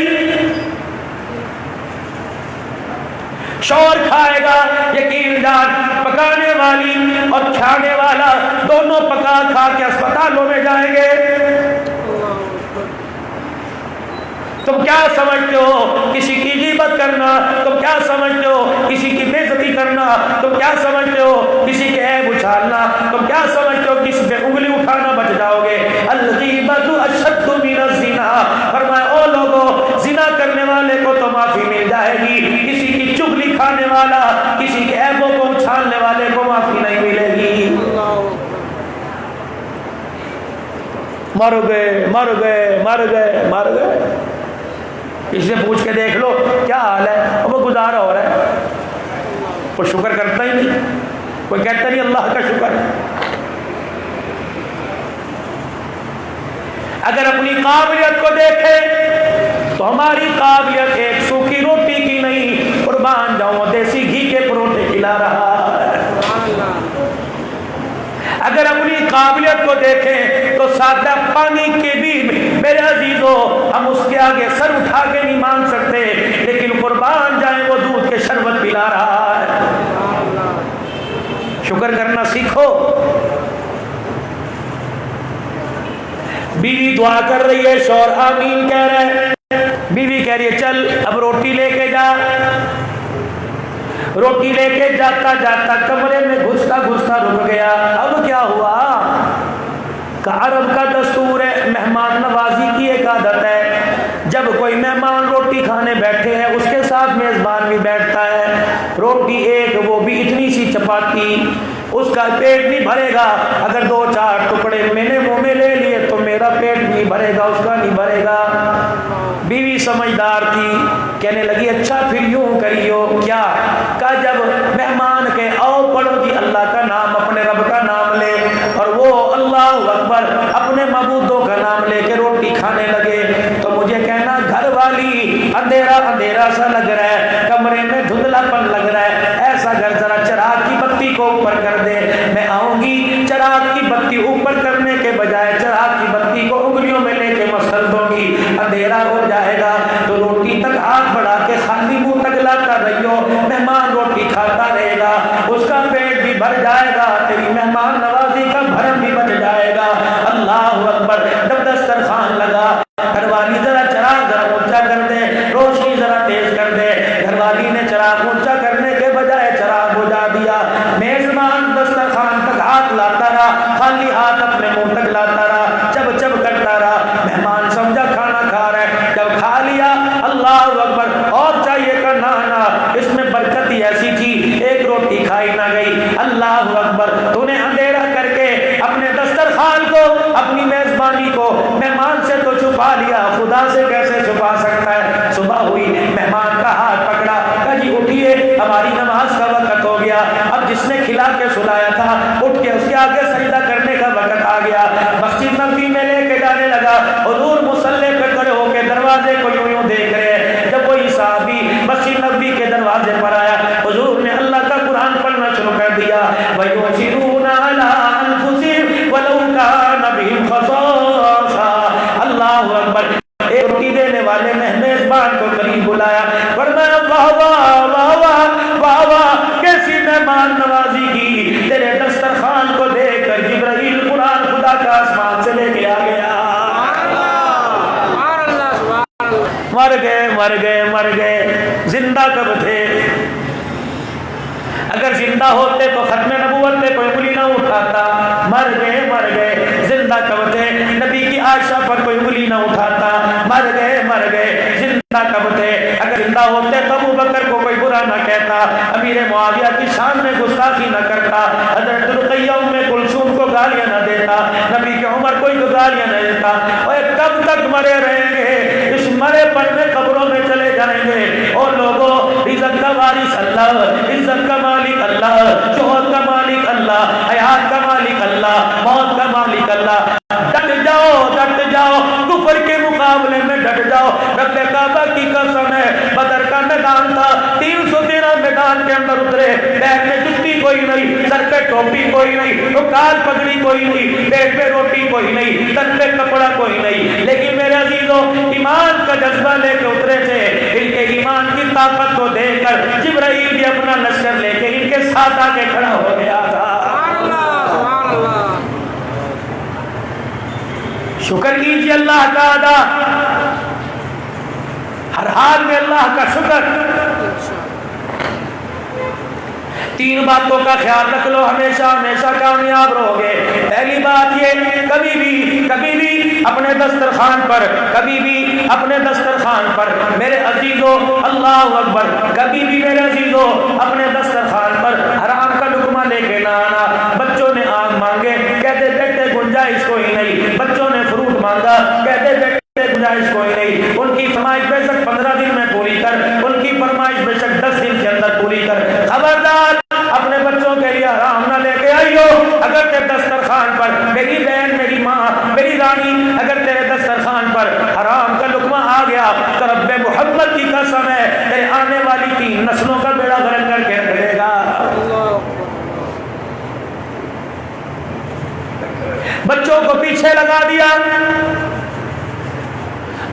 Speaker 1: شور کھائے گا، یقین جان پکانے والی اور کھانے والا دونوں پکا کھا کے اسپتالوں میں جائیں گے۔ تم کیا سمجھتے ہو کسی کی غیبت کرنا؟ تم کیا سمجھتے ہو کسی کی بے عزتی کرنا؟ تم کیا سمجھتے ہو کسی کے عیب اچھالنا؟ تم کیا سمجھتے ہو کسی پہ انگلی اٹھانا بچ جاؤ گے؟ الغیبت اشد من الزنا، فرمایا او لوگوں زنا کرنے والے کو تو معافی مل جائے گی، کسی کی چغلی کھانے والا، کسی کے عیبوں کو اچھالنے والے کو معافی نہیں ملے گی۔ مر گئے مر گئے مر گئے مر گئے، اس سے پوچھ کے دیکھ لو کیا حال ہے، وہ گزارا ہو رہا ہے، کوئی شکر کرتا ہی نہیں، کوئی کہتا نہیں اللہ کا شکر۔ اگر اپنی قابلیت کو دیکھیں تو ہماری قابلیت ایک سوکھی روٹی کی نہیں، قربان جاؤں دیسی گھی کے پروٹھے کھلا رہا ہے۔ اگر اپنی قابلیت کو دیکھیں تو سادہ پانی کے بھی میرے عزیزوں ہم اس کے آگے سر اٹھا کے نہیں مانگ سکتے، لیکن قربان جائیں وہ دودھ کے شربت پلا رہا ہے۔ شکر کرنا سیکھو۔ بیوی دعا کر رہی ہے، شوہر آمین کہہ رہے ہیں، بیوی کہہ رہی ہے چل اب روٹی لے کے جا۔ روٹی لے کے جاتا جاتا کمرے میں گھستا گھستا رک گیا۔ اب کیا ہوا؟ کہ عرب کا دستور ہے مہمان مہمان روٹی کھانے بیٹھے ہیں، اس کے ساتھ میزبان بھی بیٹھتا ہے، روٹی ایک، وہ بھی اتنی سی چپاتی، اس کا پیٹ نہیں بھرے گا، اگر 2-4 ٹکڑے میں نے منہ میں لے لیے تو میرا پیٹ نہیں بھرے گا، اس کا نہیں بھرے گا۔ بیوی سمجھدار تھی، کہنے لگی اچھا پھر یوں کریو، کیا؟ کہا جب مہمان کے آؤ پڑھو جی اللہ کا نام، اپنے رب کا نام لے، اور وہ اللہ اکبر اپنے معبودوں کا نام لے کے روٹی کھانے لگے، تو مجھے کہنا گھر والی اندھیرا اندھیرا سا لگ رہا ہے، کمرے میں دھندلا پن لگ رہا ہے، ایسا گھر ذرا چراغ کی بتی کو اوپر کر دے، میں آؤں گی چراغ کی بتی اوپر کرنے کے بجائے چراغ کی بتی کو انگلیوں میں لے کے مسل دوں گی، اندھیرا ہو جائے گا، تو روٹی تک ہاتھ بڑھا کے خالی منہ تک لاتا رہیو، مہمان روٹی کھاتا رہے گا، اس کا پیٹ بھی بھر جائے گا، تیری مہمان نوازی کا بھرم بھی بچ جائے گا۔ اللہ اکبر۔ جب دسترخوان لگا، گھر والی ذرا چراغ ذرا اونچا کر دے، روشنی ذرا تیز کر دے، گھر والی نے چراغ اونچا کرنے کے بجائے چراغ بجھا دیا، میزبان دسترخوان تک ہاتھ لاتا رہا، خالی ہاتھ اپنے منہ تک لاتا رہا، چب چب کرتا رہا، مہمان سمجھا کھانا کھا رہا ہے، جب کھا لیا اللہ اکبر اور چاہیے کا نانا، اس میں برکت ہی ایسی تھی، ایک روٹی کھائی نہ گئی۔ اللہ اکبر۔ تو نے اندھیرا کر کے اپنے دسترخوان کو، اپنی میزبانی کو مہمان سے تو چھپا لیا، خدا سے کیسے چھپا سکتا ہے؟ صبح ہوئی، مہمان کا ہاتھ پکڑا، کہا جی اٹھیے ہماری نماز کا وقت ہو گیا، اب جس نے کھلا کے سلایا تھا اٹھ کے اس کے آگے سجدہ کرنے کا وقت آ گیا، مسجد نبوی میں لے کے جانے لگا، حضور مصلی پہ کھڑے ہو کے دروازے کو یوں یوں دیکھ رہے ہیں، جب وہی صحابی مسجد نبوی کے دروازے پر آیا، حضور نے اللہ کا قرآن پڑھنا شروع کر دیا، وَيُؤْثِرُونَ عَلَىٰ أَنفُسِهِمْ وَلَوْ كَانَ بِهِمْ خَصَاصَةٌ۔ اللہ اکبر۔ ایک روٹی دینے والے نے میزبان کو قریب بلایا، فرمایا واہ واہ واہ واہ واہ واہ، کیسی مہمان نوازی کی، تیرے دسترخوان کو دیکھ کر جبرائیل قرآن خدا کا آسمان سے لے کے آ گیا۔ مر گئے مر گئے مر گئے، زندہ کب تھے؟ اگر زندہ ہوتے تو ختم نبوت پہ کوئی انگلی نہ اٹھاتا، مر گئے مر گئے، زندہ کب تھے؟ نبی کی عائشہ پر کوئی انگلی نہ اٹھاتا، مر گئے، زندہ کب تھے؟ اگر زندہ ہوتے تو ابو بکر کو کوئی برا نہ کہتا، امیر معاویہ کی شان میں گستاخی نہ کرتا، حضرت رقیہ ام کلثوم کو گالیاں نہ دیتا، نبی کے عمر کوئی کو گالیاں نہ دیتا۔ اور کب تک مرے رہیں گے؟ اس مرے پر میں قبروں میں چلے جائیں گے، اور لوگوں رزق کا وارث اللہ، عزت کا مالک اللہ، شہرت کا مالک اللہ، حیات کا مالک اللہ، موت کا مالک اللہ۔ ڈٹ جاؤ کفر کے مقابلے میں ڈٹ جاؤ۔ رب کعبہ کی قسم ہے، بدر کا میدان تھا، 313 میدان کے اندر اترے، بیگ میں جتی کوئی نہیں، سر پہ ٹوپی کوئی نہیں، رکال پگڑی کوئی نہیں، پیٹ پہ روٹی کوئی نہیں، تن پہ کپڑا کوئی نہیں، لیکن میرے عزیزوں ایمان کا جذبہ لے کے اترے تھے۔ ان کے ایمان کی طاقت کو دیکھ کر جبرائیل بھی اپنا لشکر لے کے ان کے ساتھ آ کے کھڑا ہو گیا تھا۔ شکر کیجیے اللہ کا ادا، ہر حال میں اللہ کا شکر۔ 3 باتوں کا خیال رکھ لو، ہمیشہ ہمیشہ کامیاب رہو گے۔ پہلی بات یہ، کبھی بھی اپنے دسترخوان پر، کبھی بھی اپنے دسترخوان پر میرے عزیزوں، اللہ اکبر، کبھی بھی میرے عزیزوں اپنے دسترخوان پر حرام کا لقمہ لے کے نہ آنا۔ بچوں نے آم مانگے، کہتے بیٹے گنجائش کوئی نہیں، بچوں نے فروٹ مانگا، کہتے بیٹے گنجائش کوئی نہیں، ان کی فرمائش بے شک 15 دن میں پوری کر، ان کی فرمائش بے شک 10 دن کے اندر پوری کر۔ خبردار اپنے بچوں کے لیے حرام نہ لے کے آئیو۔ اگر تیرے دسترخوان پر، میری بہن، میری ماں، میری رانی، اگر تیرے دسترخوان پر حرام کا لقمہ آ گیا تو رب محمد کی قسم ہے تیرے آنے والی 3 نسلوں کا بیڑا غرق کر کے رکھے گا۔ بچوں کو پیچھے لگا دیا،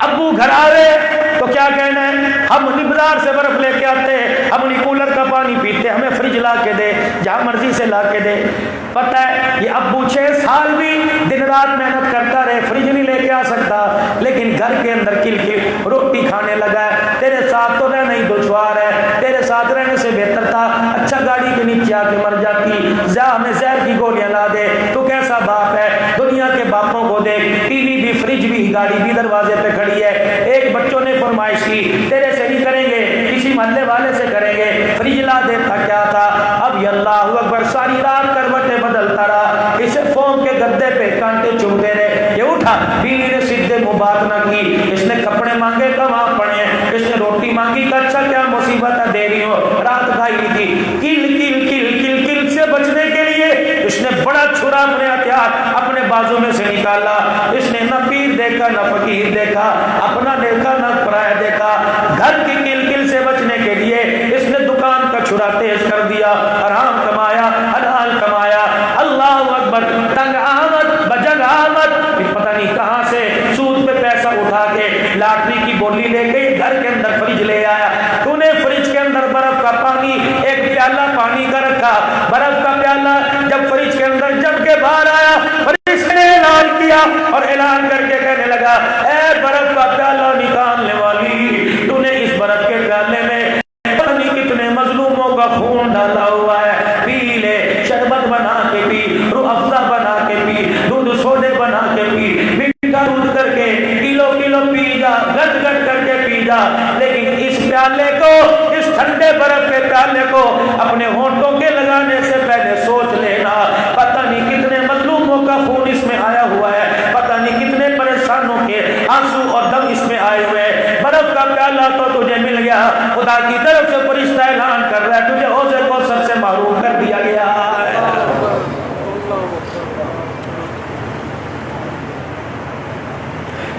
Speaker 1: ابو گھر آوے تو کیا کہنا ہے، ہم بازار سے برف لے کے آتے، ہم نہیں کولر کا پانی پیتے، ہمیں فریج لا کے دے، جہاں مرضی سے لا کے دے۔ پتہ ہے یہ ابو 6 سال بھی دن رات محنت کرتا رہے، فریج نہیں لے کے آ سکتا، لیکن گھر کے اندر کل روٹی کھانے لگا ہے۔ تیرے ساتھ تو رہنا ہی دشوار ہے، تیرے ساتھ رہنے سے بہتر تھا اچھا گاڑی کے نیچے آ کے مر جاتی، ہمیں زہر کی گولیاں لا دے۔ تو کیسا باپ ہے؟ دنیا کے باپوں کو دیکھ، ٹی وی بھی، فریج بھی، گاڑی گاڑی بھی دروازے پہ کھڑی ہے. ایک بچوں نے فرمائش کی تیرے سے نہیں کریں گے, کسی محلے والے سے کریں گے. فریج لا دیتا کیا تھا. اب یہ اللہ اکبر ساری رات کروٹیں بدلتا رہا, اسے فوم کے گدے پہ کانٹے چبھتے رہے. یہ اٹھا, بیوی نے سیدھے منہ بات نہ کی. اس نے کپڑے مانگے کہاں پڑے, اس نے روٹی مانگی کہ اچھا کیا مصیبت ہے دے رہی ہو, رات کھائی تھی. کل کل کل کل کل سے بچنے کے لیے اس نے بڑا چھرا اپنے ہتھیار اپنے بازو میں سے نکالا. اس نے نہ پیر دیکھا نہ فقیر دیکھا, اپنا دیکھا نہ پرایا دیکھا. گھر کی کل کل سے بچنے کے لیے اس نے دکان کا چھرا تیز کر دیا, حرام کمایا, حلال کمایا. اللہ اکبر, تنگ آمد بجنگ آمد, پتہ نہیں کہاں سے سود پہ پیسہ اٹھا کے لاٹری کی بولی لے کے گھر کے اندر فریج لے آیا. تو نے فریج کے اندر برف کا پانی, ایک پیالہ پانی کا رکھا, برف کا پیالہ جب فریج کے اندر جم کے باہر آیا, فریج نے اعلان کیا اور اعلان کر کے کہنے لگا اے برف کا پیالہ نکالنے والی, تو نے اس برف کے پیالے میں پتہ نہیں کتنے مظلوموں کا خون ڈالا ہوا ہے, پی لے, شربت بنا کے پی, روح افزا بنا کے پی, دودھ سوڈے بنا کے پی, میٹھا دودھ کر کے کلو کلو پی جا, گٹ گٹ کر کے پی جا. لیکن اس پیالے کو, اس ٹھنڈے برف کے پیالے کو اپنے ہونٹوں کے لگانے سے پہلے سوچ لینا پتہ نہیں کتنے مظلوموں کا خون اس میں آیا ہوا ہے, پتہ نہیں کتنے پریشانوں کے آنسو اور دم اس میں آئے ہوئے ہیں. برف کا پیالہ تو تجھے مل گیا, خدا کی طرف سے فرشتہ اعلان کر رہا ہے تجھے حوض کوثر سے محروم کر دیا گیا ہے.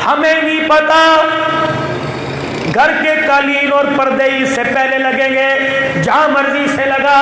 Speaker 1: ہمیں نہیں پتا گھر کے قالین اور پردے اس سے پہلے لگیں گے, جہاں مرضی سے لگا.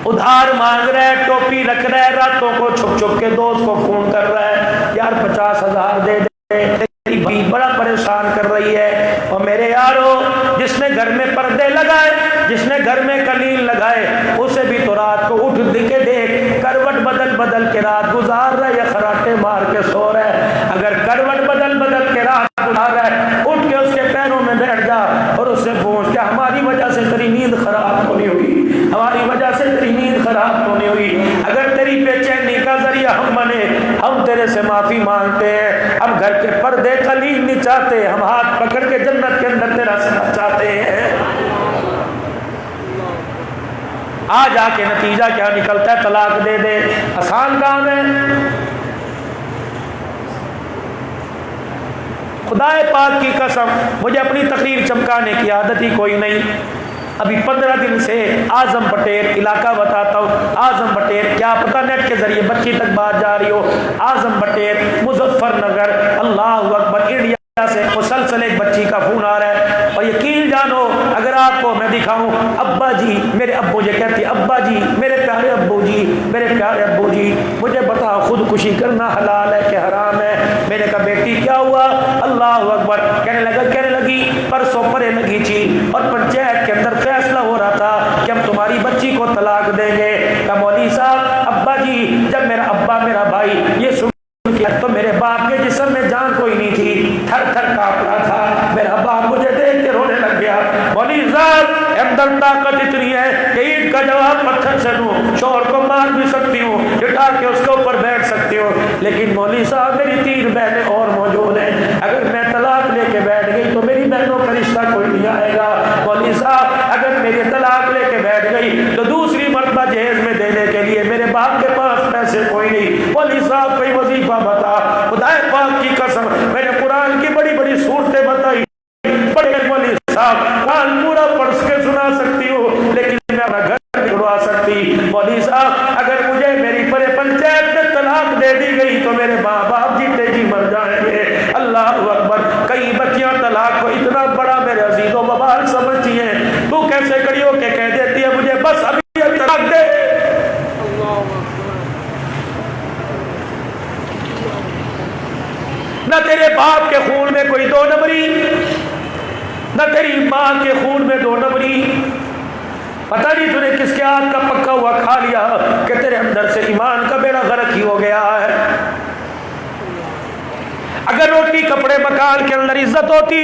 Speaker 1: ادھار مانگ رہا ہے, ٹوپی رکھ رہا ہے, راتوں کو چھپ چھپ کے دوست کو فون کر رہا ہے یار 50,000 دے دے, تیری بڑا پریشان کر رہی ہے. اور میرے یارو, جس نے گھر میں پردے لگائے, جس نے گھر میں قالین لگائے, اسے بھی تو رات کو اٹھ کے دیکھ کروٹ بدل بدل کے رات گزار رہا ہے یا خراٹے مار کے سو رہا ہے. اگر کروٹ بدل بدل کے رات گزار رہا ہے, اٹھ کے اس کے پیروں میں بیٹھ جا اور اس سے پوچھ کہ ہماری وجہ سے تیری نیند خراب تو نہیں ہوئی, ہماری وجہ سے تیری نیند خراب تو نہیں ہوئی. اگر تیری بے چینی کا ذریعہ ہم بنے, ہم تیرے سے معافی مانگتے ہیں. ہم گھر کے پردے قالین نہیں چاہتے, ہم ہاتھ پکڑ کے جنت کے اندر تیرا ساتھ چاہتے ہیں. آ جا کے نتیجہ کیا نکلتا ہے, طلاق دے دے. آسان کام ہے. خدا پاک کی قسم, مجھے اپنی تقریر چمکانے کی عادت ہی کوئی نہیں. ابھی 15 دن سے اعظم بٹیر علاقہ بتاتا ہوں. اعظم بٹیر, کیا پتہ نیٹ کے ذریعے بچی تک بات جا رہی ہو. اعظم بٹیر, مظفر نگر, اللہ اکبر, انڈیا سے مسلسل ایک بچی کا فون آ رہا ہے. اور یقین جانو, اگر آپ کو میں دکھاؤں, ابا جی, میرے ابو یہ کہتی ہے, ابا جی, میرے پیارے ابو جی, میرے پیارے ابو جی, مجھے بتا خودکشی کرنا حلال ہے کہ حرام ہے. میں نے کہا بیٹی کیا ہوا, اللہ اکبر, کہنے لگی پرسوں پرے لگی تھی اور پنچایت کے اندر فیصلہ ہو رہا تھا کہ ہم تمہاری بچی کو طلاق دیں گے. کہ مولوی صاحب, ابا جی, جب میرا ابا میرا بھائی یہ سن تو میرے باپ کے جسم میں جان کوئی نہیں تھی, تھر تھر کانپ رہا تھا. میرا باپ مجھے دیکھ کے رونے لگ گیا. مولوی صاحب اندر طاقت اتنی ہے کہ اینٹ کا جواب پتھر سے دوں, شوہر کو مار بھی سکتی ہوں, اٹھا کے اس کے اوپر بیٹھ سکتی ہوں, لیکن مولوی صاحب میری 3 بہنیں اور موجود ہیں. اگر میں طلاق لے کے بیٹھ گئی تو میری بہنوں کا رشتہ کوئی نہیں آئے گا. مولوی صاحب اگر میری طلاق لے کے بیٹھ گئی تو دوسری مرتبہ جہیز میں دینے کے لیے میرے باپ کے پاس پیسے کوئی نہیں. مولوی صاحب کوئی وظیفہ بتا. خدا پاک کی قسم, میں نے قرآن کی بڑی بڑی صورتیں بتائی, بڑے مولوی صاحب قرآن پورا پڑھ کے سنا سکتی ہوں, لیکن میں اپنا گھر نہیں چھڑوا سکتی. مولوی صاحب اگر مجھے میری بڑے پنچایت میں طلاق دے دی گئی تو میرے ماں باپ جیتے جی مر جائیں گے. اللہ اکبر. کئی بچیاں طلاق کو اتنا بڑا میرے عزیز و وبال سمجھتی ہیں, تو کیسے کڑی ہو کے کہہ دیتی ہے مجھے بس ابھی ابھی طلاق دے. نہ تیرے باپ کے خون میں کوئی 2 نمبری, نہ تیری ماں کے خون میں 2 نمبری. پتہ نہیں تو نے کس کے ہاتھ کا پکا ہوا کھا لیا کہ تیرے اندر سے ایمان کا بیڑا غرق ہی ہو گیا ہے. اگر روٹی کپڑے مکان کے اندر عزت ہوتی,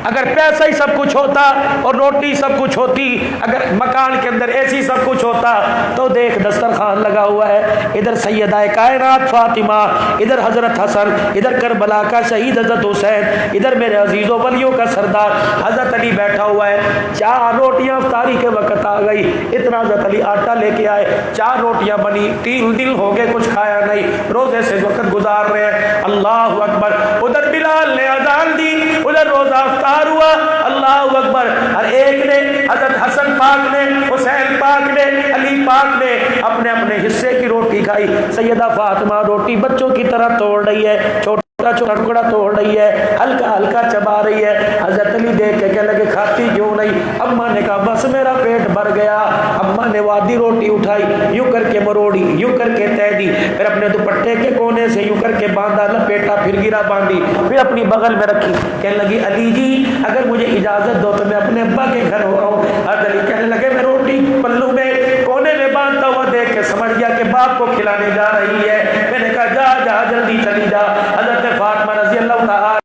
Speaker 1: اگر پیسہ ہی سب کچھ ہوتا اور روٹی سب کچھ ہوتی، اگر مکان کے اندر ایسی سب کچھ ہوتا تو دیکھ دسترخوان لگا ہوا ہے، ادھر سیدہ کائنات فاطمہ، ادھر حضرت حسن، ادھر کربلا کا شہید حضرت حسین، ادھر میرے عزیزوں ولیوں کا سردار حضرت علی بیٹھا ہوا ہے۔ 4 روٹیاں افطاری کے وقت آ گئی، اتنا حضرت علی آٹا لے کے آئے، 4 روٹیاں بنی، 3 دن ہو گئے کچھ کھایا نہیں، روزے سے وقت گزار رہے ہیں۔ اللہ اکبر، ادھر بلال نے اذان دی، ادھر روزہ افطار ہوا، اللہ اکبر۔ ہر ایک نے، حضرت حسن پاک نے، حسین پاک نے، علی پاک نے اپنے اپنے حصے کی روٹی کھائی۔ سیدہ فاطمہ روٹی بچوں کی طرح توڑ رہی ہے، چھوٹا چھوٹا ٹکڑا توڑ رہی ہے، ہلکا ہلکا چبا رہی ہے۔ حضرت علی دیکھ کے کہنے لگے کھاتی کیوں نہیں؟ اماں نے کہا بس میرا پیٹ بھر گیا۔ اماں نے وادی روٹی اٹھائی، یوں کر کے مروڑی، یوں کر کے تہ دی، پھر اپنے دوپٹے کے کونے سے یوں کر کے باندھا، لپیٹا، پھر گرا باندھی، پھر اپنی بغل میں رکھی۔ کہنے لگی علی جی اگر مجھے اجازت دو تو میں اپنے ابا کے گھر ہو رہا ہوں۔ حضرت علی کہنے لگے میں روٹی پلو میں کونے میں باندھتا ہوا دیکھ کے سمجھ گیا کہ باپ کو کھلانے جا رہی ہے۔ میں نے کہا جا جا جلدی چلی جا۔ حضرت فاطمہ رضی اللہ تعالی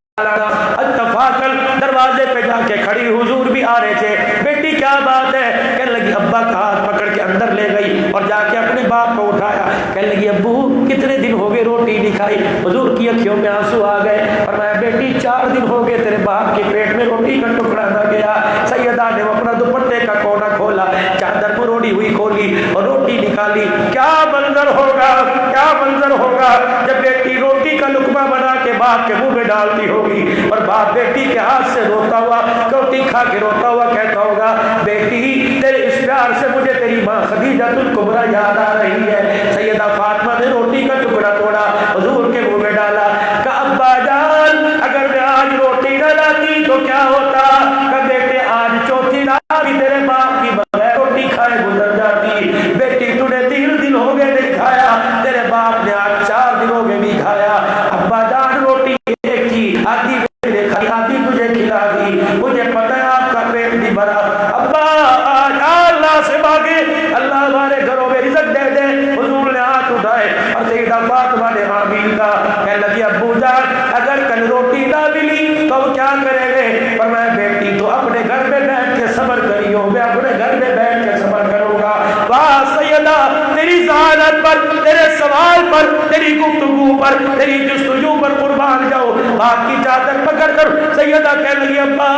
Speaker 1: اتفاقل دروازے پہ جا کے کھڑی، حضور بھی آ رہے تھے۔ بیٹی کیا بات ہے؟ کہنے لگی ابا کا ہاتھ پکڑ کے اندر لے گئی اور جا کے اپنے باپ کو اٹھایا۔ کہنے لگی ابو کتنے دن ہو گئے روٹی نہیں کھائی؟ حضور کی اکھیوں میں آنسو آ گئے، فرمایا بیٹی 4 دن ہو گئے تیرے باپ کے پیٹ میں روٹی کا ٹکڑا نہ گیا۔ سیدہ نے اپنا دوپٹے کا کونا کھولا، چادر مروڑی ہوئی کھولی اور روٹی نکالی۔ کیا منظر ہوگا، کیا منظر ہوگا جب بیٹی روٹی کا لقمہ بنا کے باپ کے منہ میں ڈالتی ہوگی اور باپ بیٹی کے ہاتھ سے روتا ہوا، روٹی کھا کے روتا ہوا کہتا ہوگا بیٹی تیرے اس پیار سے مجھے تیری ماں خدیجہ الکبریٰ یاد آ رہی ہے۔ سیدہ فاطمہ نے روٹی کا ٹکڑا توڑا، حضور کے منہ میں ڈالا، کہا ابا جان اگر میں آج روٹی نہ لاتی تو کیا ہوتا؟ کہ بیٹے آج چوتھی رات بھی تیرے باپ کی بغیر روٹی کھائے گزر جاتی۔ بیٹی تو نے 3 دن ہو گئے نہیں کھایا، تیرے باپ نے آج 4 دن ہو گئے نہیں کھایا۔ ابا جان روٹی ایک تھی، آدھی میرے کھائی، آدھی تجھے کھلا دی، مجھے پتہ ہے آپ کا پیٹ نہیں بھرا۔ ابا آج اللہ سے مانگے اللہ ہمارے گھروں میں رزق دے دے۔ حضور نے ہاتھ اٹھائے اور سیدہ فاطمہ نے آمین کہا۔ کہنے لگی ابو جان اگر کل روٹی نہ ملی تو کیا کریں گے؟ فرمایا بیٹی تو اپنے گھر میں بیٹھ کے صبر کریو، میں اپنے گھر میں بیٹھ کے صبر کروں گا۔ واہ سیدہ تیری ذہانت پر، تیرے سوال پر، تیری گفتگو پر، تیری جستجو پر قربان جاؤ۔ باپ کی چادر پکڑ کر سیدہ کہنے لگی ابا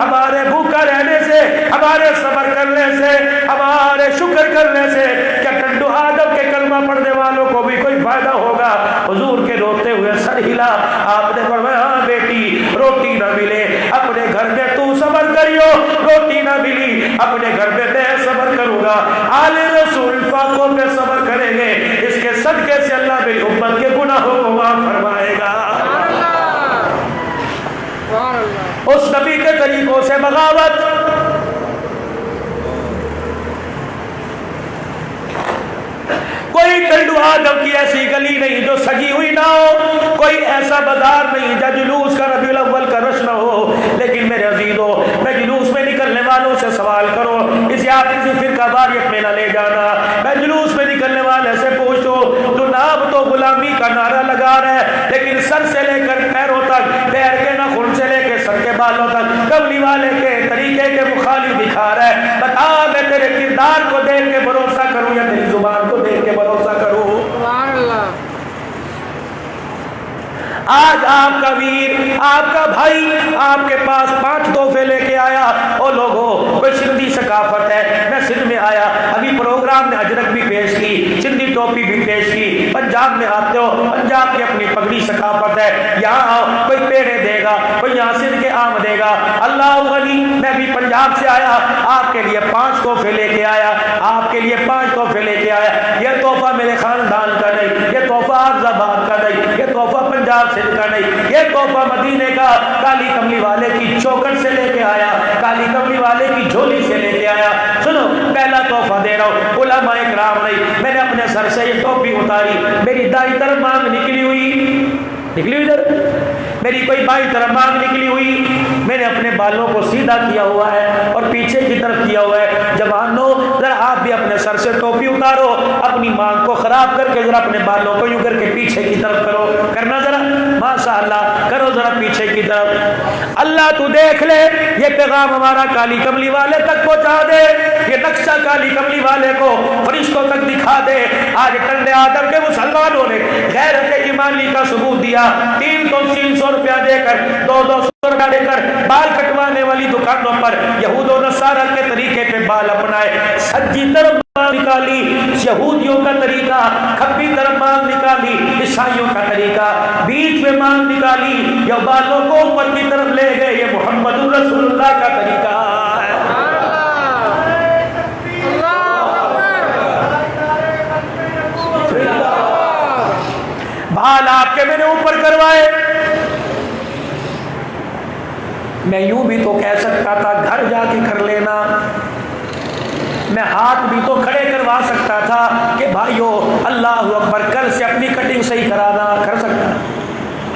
Speaker 1: ہمارے بھوکا رہنے سے، ہمارے صبر کرنے سے، ہمارے شکر کرنے سے کیا ٹنڈو آدم کے کلمہ پڑھنے والوں کو بھی کوئی فائدہ ہوگا؟ حضور کے روتے ہوئے سر ہلا۔ آپ نے فرمایا ہاں بیٹی روٹی نہ ملے اپنے گھر میں تو صبر کریو، روٹی نہ ملی اپنے گھر میں میں صبر کروں گا۔ آل رسول فاقوں پہ صبر کریں گے، اس کے صدقے سے اللہ میری امت کے گناہوں کو معاف فرمائے گا۔ اس نبی کے طریقوں سے بغاوت، کوئی ٹنڈو آدم کی ایسی گلی نہیں جو سجی ہوئی نہ ہو، کوئی ایسا بازار نہیں جہاں جلوس کا ربیع الاول کا رش نہ ہو۔ لیکن میرے عزیزوں میں جلوس میں نکلنے والوں سے سوال کرو، اسے آپ کسی فرقہ واریت میں نہ لے جانا۔ میں جلوس میں نکلنے والے سے پوچھو تو نام تو غلامی کا نعرہ لگا رہا ہے لیکن سر سے لے کر پیروں تک، پیر کے ناخن سے لے کے سر کے بالوں تک کملی والے کے طریقے کے مخالف دکھا رہا ہے۔ بتا میں تیرے کردار کو دیکھ کے بھروسہ کروں یا تیری زبان کو دیکھ کے بھروسہ کروں؟ آج آپ کا ویر، آپ کا بھائی آپ کے پاس 5 تحفے لے کے آیا۔ او لوگوں کوئی سندھی ثقافت ہے، میں سندھ میں آیا، ابھی پروگرام میں اجرک بھی پیش کی، سندھی ٹوپی بھی پیش کی۔ پنجاب میں آتے ہو، پنجاب کی اپنی پگڑی ثقافت ہے، یہاں آؤ کوئی پیڑے دے گا، کوئی یہاں سندھ کے آم دے گا۔ اللہ غنی میں بھی پنجاب سے آیا، آپ کے لیے 5 تحفے لے کے آیا، آپ کے لیے 5 تحفے لے کے آیا۔ یہ تحفہ میرے خاندان کا نہیں، یہ تحفہ حافظ آباد کا نہیں، یہ تحفہ پنجاب سے کا نہیں، یہ تحفہ مدینے کا کالی کملی والے کی چوکٹ سے لے کے آیا، کالی کملی والے کی جھولی سے لے کے آیا۔ سنو پہلا تحفہ دے رہا ہوں، علماء اکرام نہیں، میں نے اپنے سر سے یہ ٹوپی اتاری، میری دائیں طرف مانگ نکلی ہوئی ادھر، میری کوئی بائیں طرف مانگ نکلی ہوئی، میں نے اپنے بالوں کو سیدھا کیا ہوا ہے اور پیچھے کی طرف کیا ہوا ہے۔ جوانوں ذرا آپ بھی اپنے سر سے ٹوپی اتارو، اپنی مانگ کو خراب کر کے ذرا اپنے بالوں کو یوں کر کے پیچھے کی طرف کرو، کرنا ذرا ماشاء اللہ کرو ذرا پیچھے کی طرف۔ اللہ تو دیکھ لے یہ پیغام ہمارا کالی کملی والے تک پہنچا دے، یہ نقشہ کالی کملی والے کو فرشتوں تک دکھا دے۔ آج ٹنڈے آدم کے مسلمانوں نے غیرت ایمانی کا ثبوت دیا، 300 روپیہ دے کر 200 روپیہ دے کر بال کٹوانے والی دکانوں پر یہود و نصارہ کے طریقے پہ بال اپنائے، سجی طرف مانگ نکالی یہودیوں کا طریقہ، کھبی طرف مانگ نکالی عیسائیوں کا طریقہ، بیچ میں مانگ نکالی یا بالوں کو اوپر کی طرف لے گئے، یہ محمد رسول اللہ کا طریقہ ہے۔ بال آپ کے میں نے اوپر کروائے، میں یوں بھی تو کہہ سکتا تھا گھر جا کے کر لینا، میں ہاتھ بھی تو کھڑے کروا سکتا تھا کہ بھائیو اللہ اکبر کل سے اپنی کٹنگ صحیح کرانا، کر سکتا۔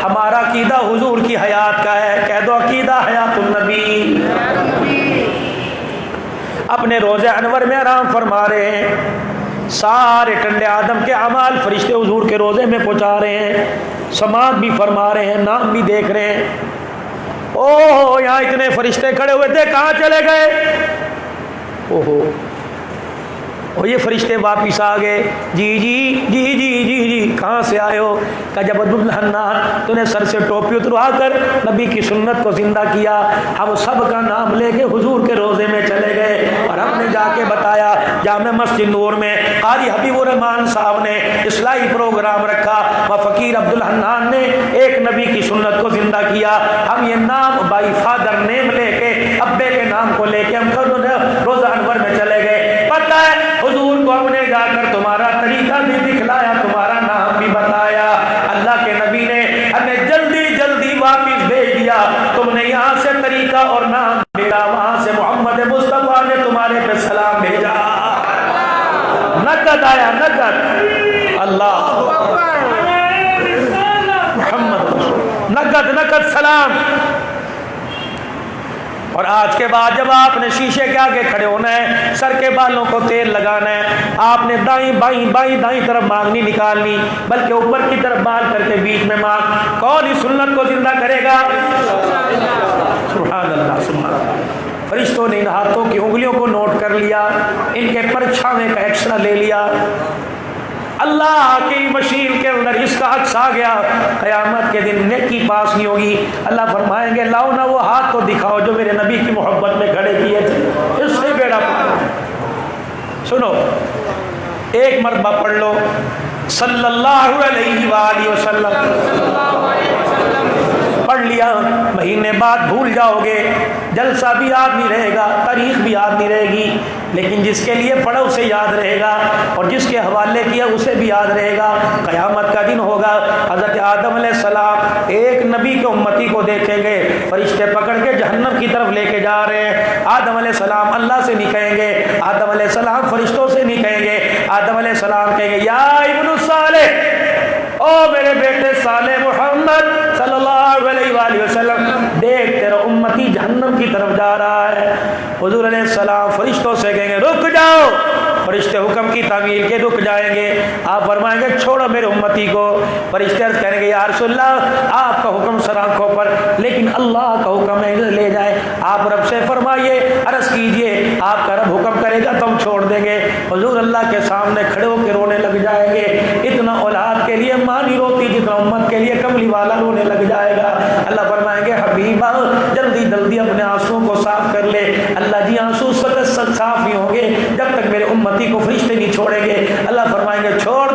Speaker 1: ہمارا عقیدہ حضور کی حیات کا ہے، کہہ دو عقیدہ حیات النبی۔ اپنے روزہ انور میں آرام فرما رہے ہیں، سارے ٹنڈے آدم کے اعمال فرشتے حضور کے روزے میں پہنچا رہے ہیں، سماعت بھی فرما رہے ہیں، نام بھی دیکھ رہے ہیں۔ اوہ یہاں اتنے فرشتے کھڑے ہوئے تھے، کہاں چلے گئے؟ اوہو اور یہ فرشتے واپس آ گئے، جی کہاں سے آئے ہو؟ کہ جب عبد الحنان تو نے سر سے ٹوپی اتروا کر نبی کی سنت کو زندہ کیا، ہم سب کا نام لے کے حضور کے روزے میں چلے گئے اور ہم نے جا کے بتایا جامع مسجد نور میں قاری حبیب الرحمان صاحب نے اصلاحی پروگرام رکھا و فقیر عبد الحنان نے ایک نبی کی سنت کو زندہ کیا، ہم یہ نام بائی فادر نیم لے کے ابے کے نام کو لے کے ہم روزہ انور میں چلے گئے۔ پتہ ہے حضور کو ہم نے جا کر تمہارا طریقہ بھی دکھلایا، تمہارا نام بھی بتایا، اللہ کے نبی نے ہمیں جلدی واپس بھیج دیا، تم نے یہاں سے طریقہ اور نام بھیجا، وہاں سے محمد مصطفیٰ نے تمہارے پہ سلام بھیجا، نقد آیا نقد، اللہ محمد نقد سلام۔ اور آج کے بعد جب آپ نے شیشے کے آگے کھڑے ہونا ہے، سر کے بالوں کو تیل لگانا ہے، آپ نے دائیں طرف مانگ نہیں نکالنی بلکہ اوپر کی طرف بال کر کے بیچ میں مانگ۔ کون اس سنت کو زندہ کرے گا؟ سبحان اللہ سبحان اللہ۔ فرشتوں نے ان ہاتھوں کی انگلیوں کو نوٹ کر لیا، ان کے پرچھاوے کا ایکسرا لے لیا، اللہ کی مشین کے اندر اس کا عکس آ گیا، قیامت کے دن نیکی پاس نہیں ہوگی، اللہ فرمائیں گے لاؤ نا وہ ہاتھ تو دکھاؤ جو میرے نبی کی محبت میں کھڑے کیے تھے، اس سے بیڑا پار۔ سنو ایک مرتبہ پڑھ لو صلی اللہ علیہ وآلہ وسلم، پڑھ لیا مہینے بعد بھول جاؤ گے، جلسہ بھی یاد نہیں رہے گا، تاریخ بھی یاد نہیں رہے گی، لیکن جس کے لیے پڑھا اسے یاد رہے گا اور جس کے حوالے کیا اسے بھی یاد رہے گا۔ قیامت کا دن ہوگا، حضرت آدم علیہ السلام ایک نبی کے امتی کو دیکھیں گے، فرشتے پکڑ کے جہنم کی طرف لے کے جا رہے ہیں، آدم علیہ السلام اللہ سے نہیں کہیں گے، آدم علیہ السلام فرشتوں سے نہیں کہیں گے، آدم علیہ السلام کہیں گے یا ابن صالح، او میرے بیٹے صالح محمد صلی اللہ علیہ وآلہ وسلم، دیکھ تیرا امتی جہنم کی طرف جا رہا ہے۔ حضور علیہ السلام فرشتوں سے کہیں گے رک جاؤ، فرشتے حکم کی تعمیل کے رک جائیں گے، آپ فرمائیں گے چھوڑو میرے امتی کو، فرشتے عرض کریں گے یا رسول اللہ آپ کا حکم سر آنکھوں پر، لیکن اللہ کا حکم ہے لے جائے، آپ رب سے فرمائیے عرض کیجئے، آپ کا رب حکم کرے گا تو ہم چھوڑ دیں گے۔ حضور اللہ کے سامنے کھڑے ہو کے رونے لگ جائیں گے، اتنا اولاد کے لیے ماں نہیں روتی جتنا امت کے لیے کملی والا رونے لگ جائے گا۔ اللہ فرمائیں گے حبیبہ جلدی اپنے آنسوں کو صاف کر لے، اللہ جی آنسو صاف نہیں ہوں گے جب تک میرے امتی کو فرشتے نہیں چھوڑیں گے۔ اللہ فرمائیں گے چھوڑ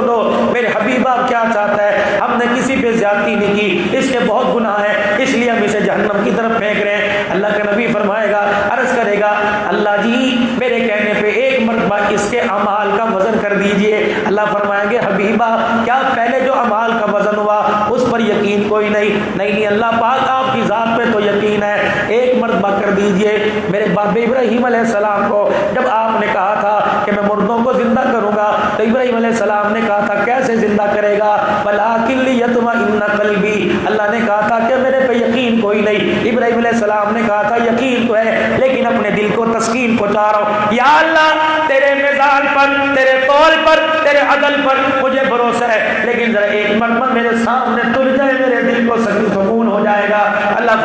Speaker 1: دو میرے حبیبہ کیا چاہتا ہے، ہم نے کسی پہ زیادتی نہیں کی، اس کے بہت گناہ ہے اس لیے ہم اسے جہنم کی طرف پھینک رہے ہیں۔ اللہ کا نبی فرمائے گا عرض کرے گا اللہ جی میرے کہنے پہ ایک مرتبہ اس کے اعمال کا وزن کر دیجئے۔ اللہ فرمائیں گے حبیبہ کیا پہلے جو اعمال کا وزن ہوا اس پر یقین کوئی نہیں اللہ پاک آپ کی ذات پہ تو یقین ہے، ایک مرتبہ کر دیجئے۔ میرے باپ ابراہیم علیہ السلام کو جب آپ نے کہا تھا کہ میں مردوں کو زندہ کروں گا تو ابراہیم علیہ السلام نے کہا تھا کیسے زندہ کرے گا، وَلَٰكِن لِيَطْمَئِنَّ قَلْبِي، اللہ نے کہا تھا کہ میرے پہ یقین کوئی نہیں، ابراہیم علیہ السلام نے کہا تھا یقین تو ہے لیکن اپنے دل کو تسکین پہنچا رہا ہوں، یا اللہ تیرے میزان پر، تیرے قول پر، تیرے عدل پر مجھے بھروسہ ہے، لیکن ذرا ایک مرتبہ میرے سامنے تل جائے میرے دل کو سکون ہو جائے گا۔ اللہ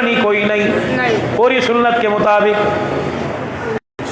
Speaker 1: نشانی کوئی نہیں، پوری سنت کے مطابق۔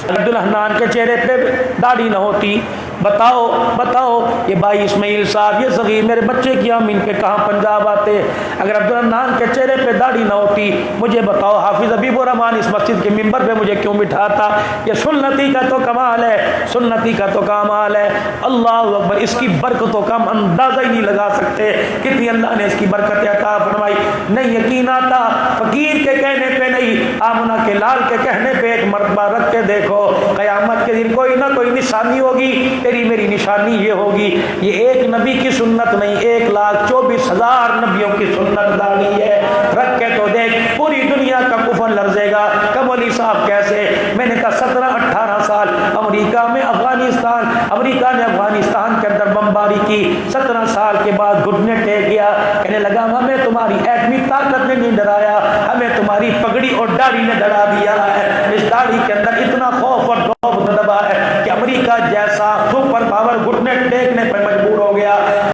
Speaker 1: عبدالحنان کے چہرے پہ داڑھی نہ ہوتی، بتاؤ یہ بھائی اسماعیل صاحب، یہ صغیر میرے بچے کی ہم ان کے کہاں پنجاب آتے؟ اگر عبدالحنان کے چہرے پہ داڑھی نہ ہوتی مجھے بتاؤ حافظ حبیب الرحمان اس مسجد کے ممبر پہ مجھے کیوں بٹھاتا؟ یہ سنتی کا تو کمال ہے، سنتی کا تو کمال ہے۔ اللہ اکبر، اس کی برکتوں کا ہم اندازہ ہی نہیں لگا سکتے کتنی اللہ نے اس کی برکت عطا فرمائی۔ نہیں یقین آتا فقیر کے کہنے پہ نہیں، آمنہ کے لال کے کہنے پہ ایک مرتبہ رکھ کے دیکھو، قیامت کے دن کوئی نہ کوئی نشانی ہوگی، تیری میری نشانی یہ ہوگی۔ یہ ایک نبی کی سنت نہیں، 1,24,000 نبیوں کی سنت ڈالی ہے۔ رکھ کے تو دیکھ، پوری دنیا کا کفن لرزے گا۔ کمولی صاحب کیسے؟ میں نے کہا 17-18 سال امریکہ میں امریکہ نے افغانستان کے اندر بمباری کی، 17 سال کے بعد گھٹنے ٹیک گیا، کہنے لگا ہمیں تمہاری ایٹمی طاقت نے نہیں ڈرایا، ہمیں تمہاری پگڑی اور داڑھی نے ڈرا دیا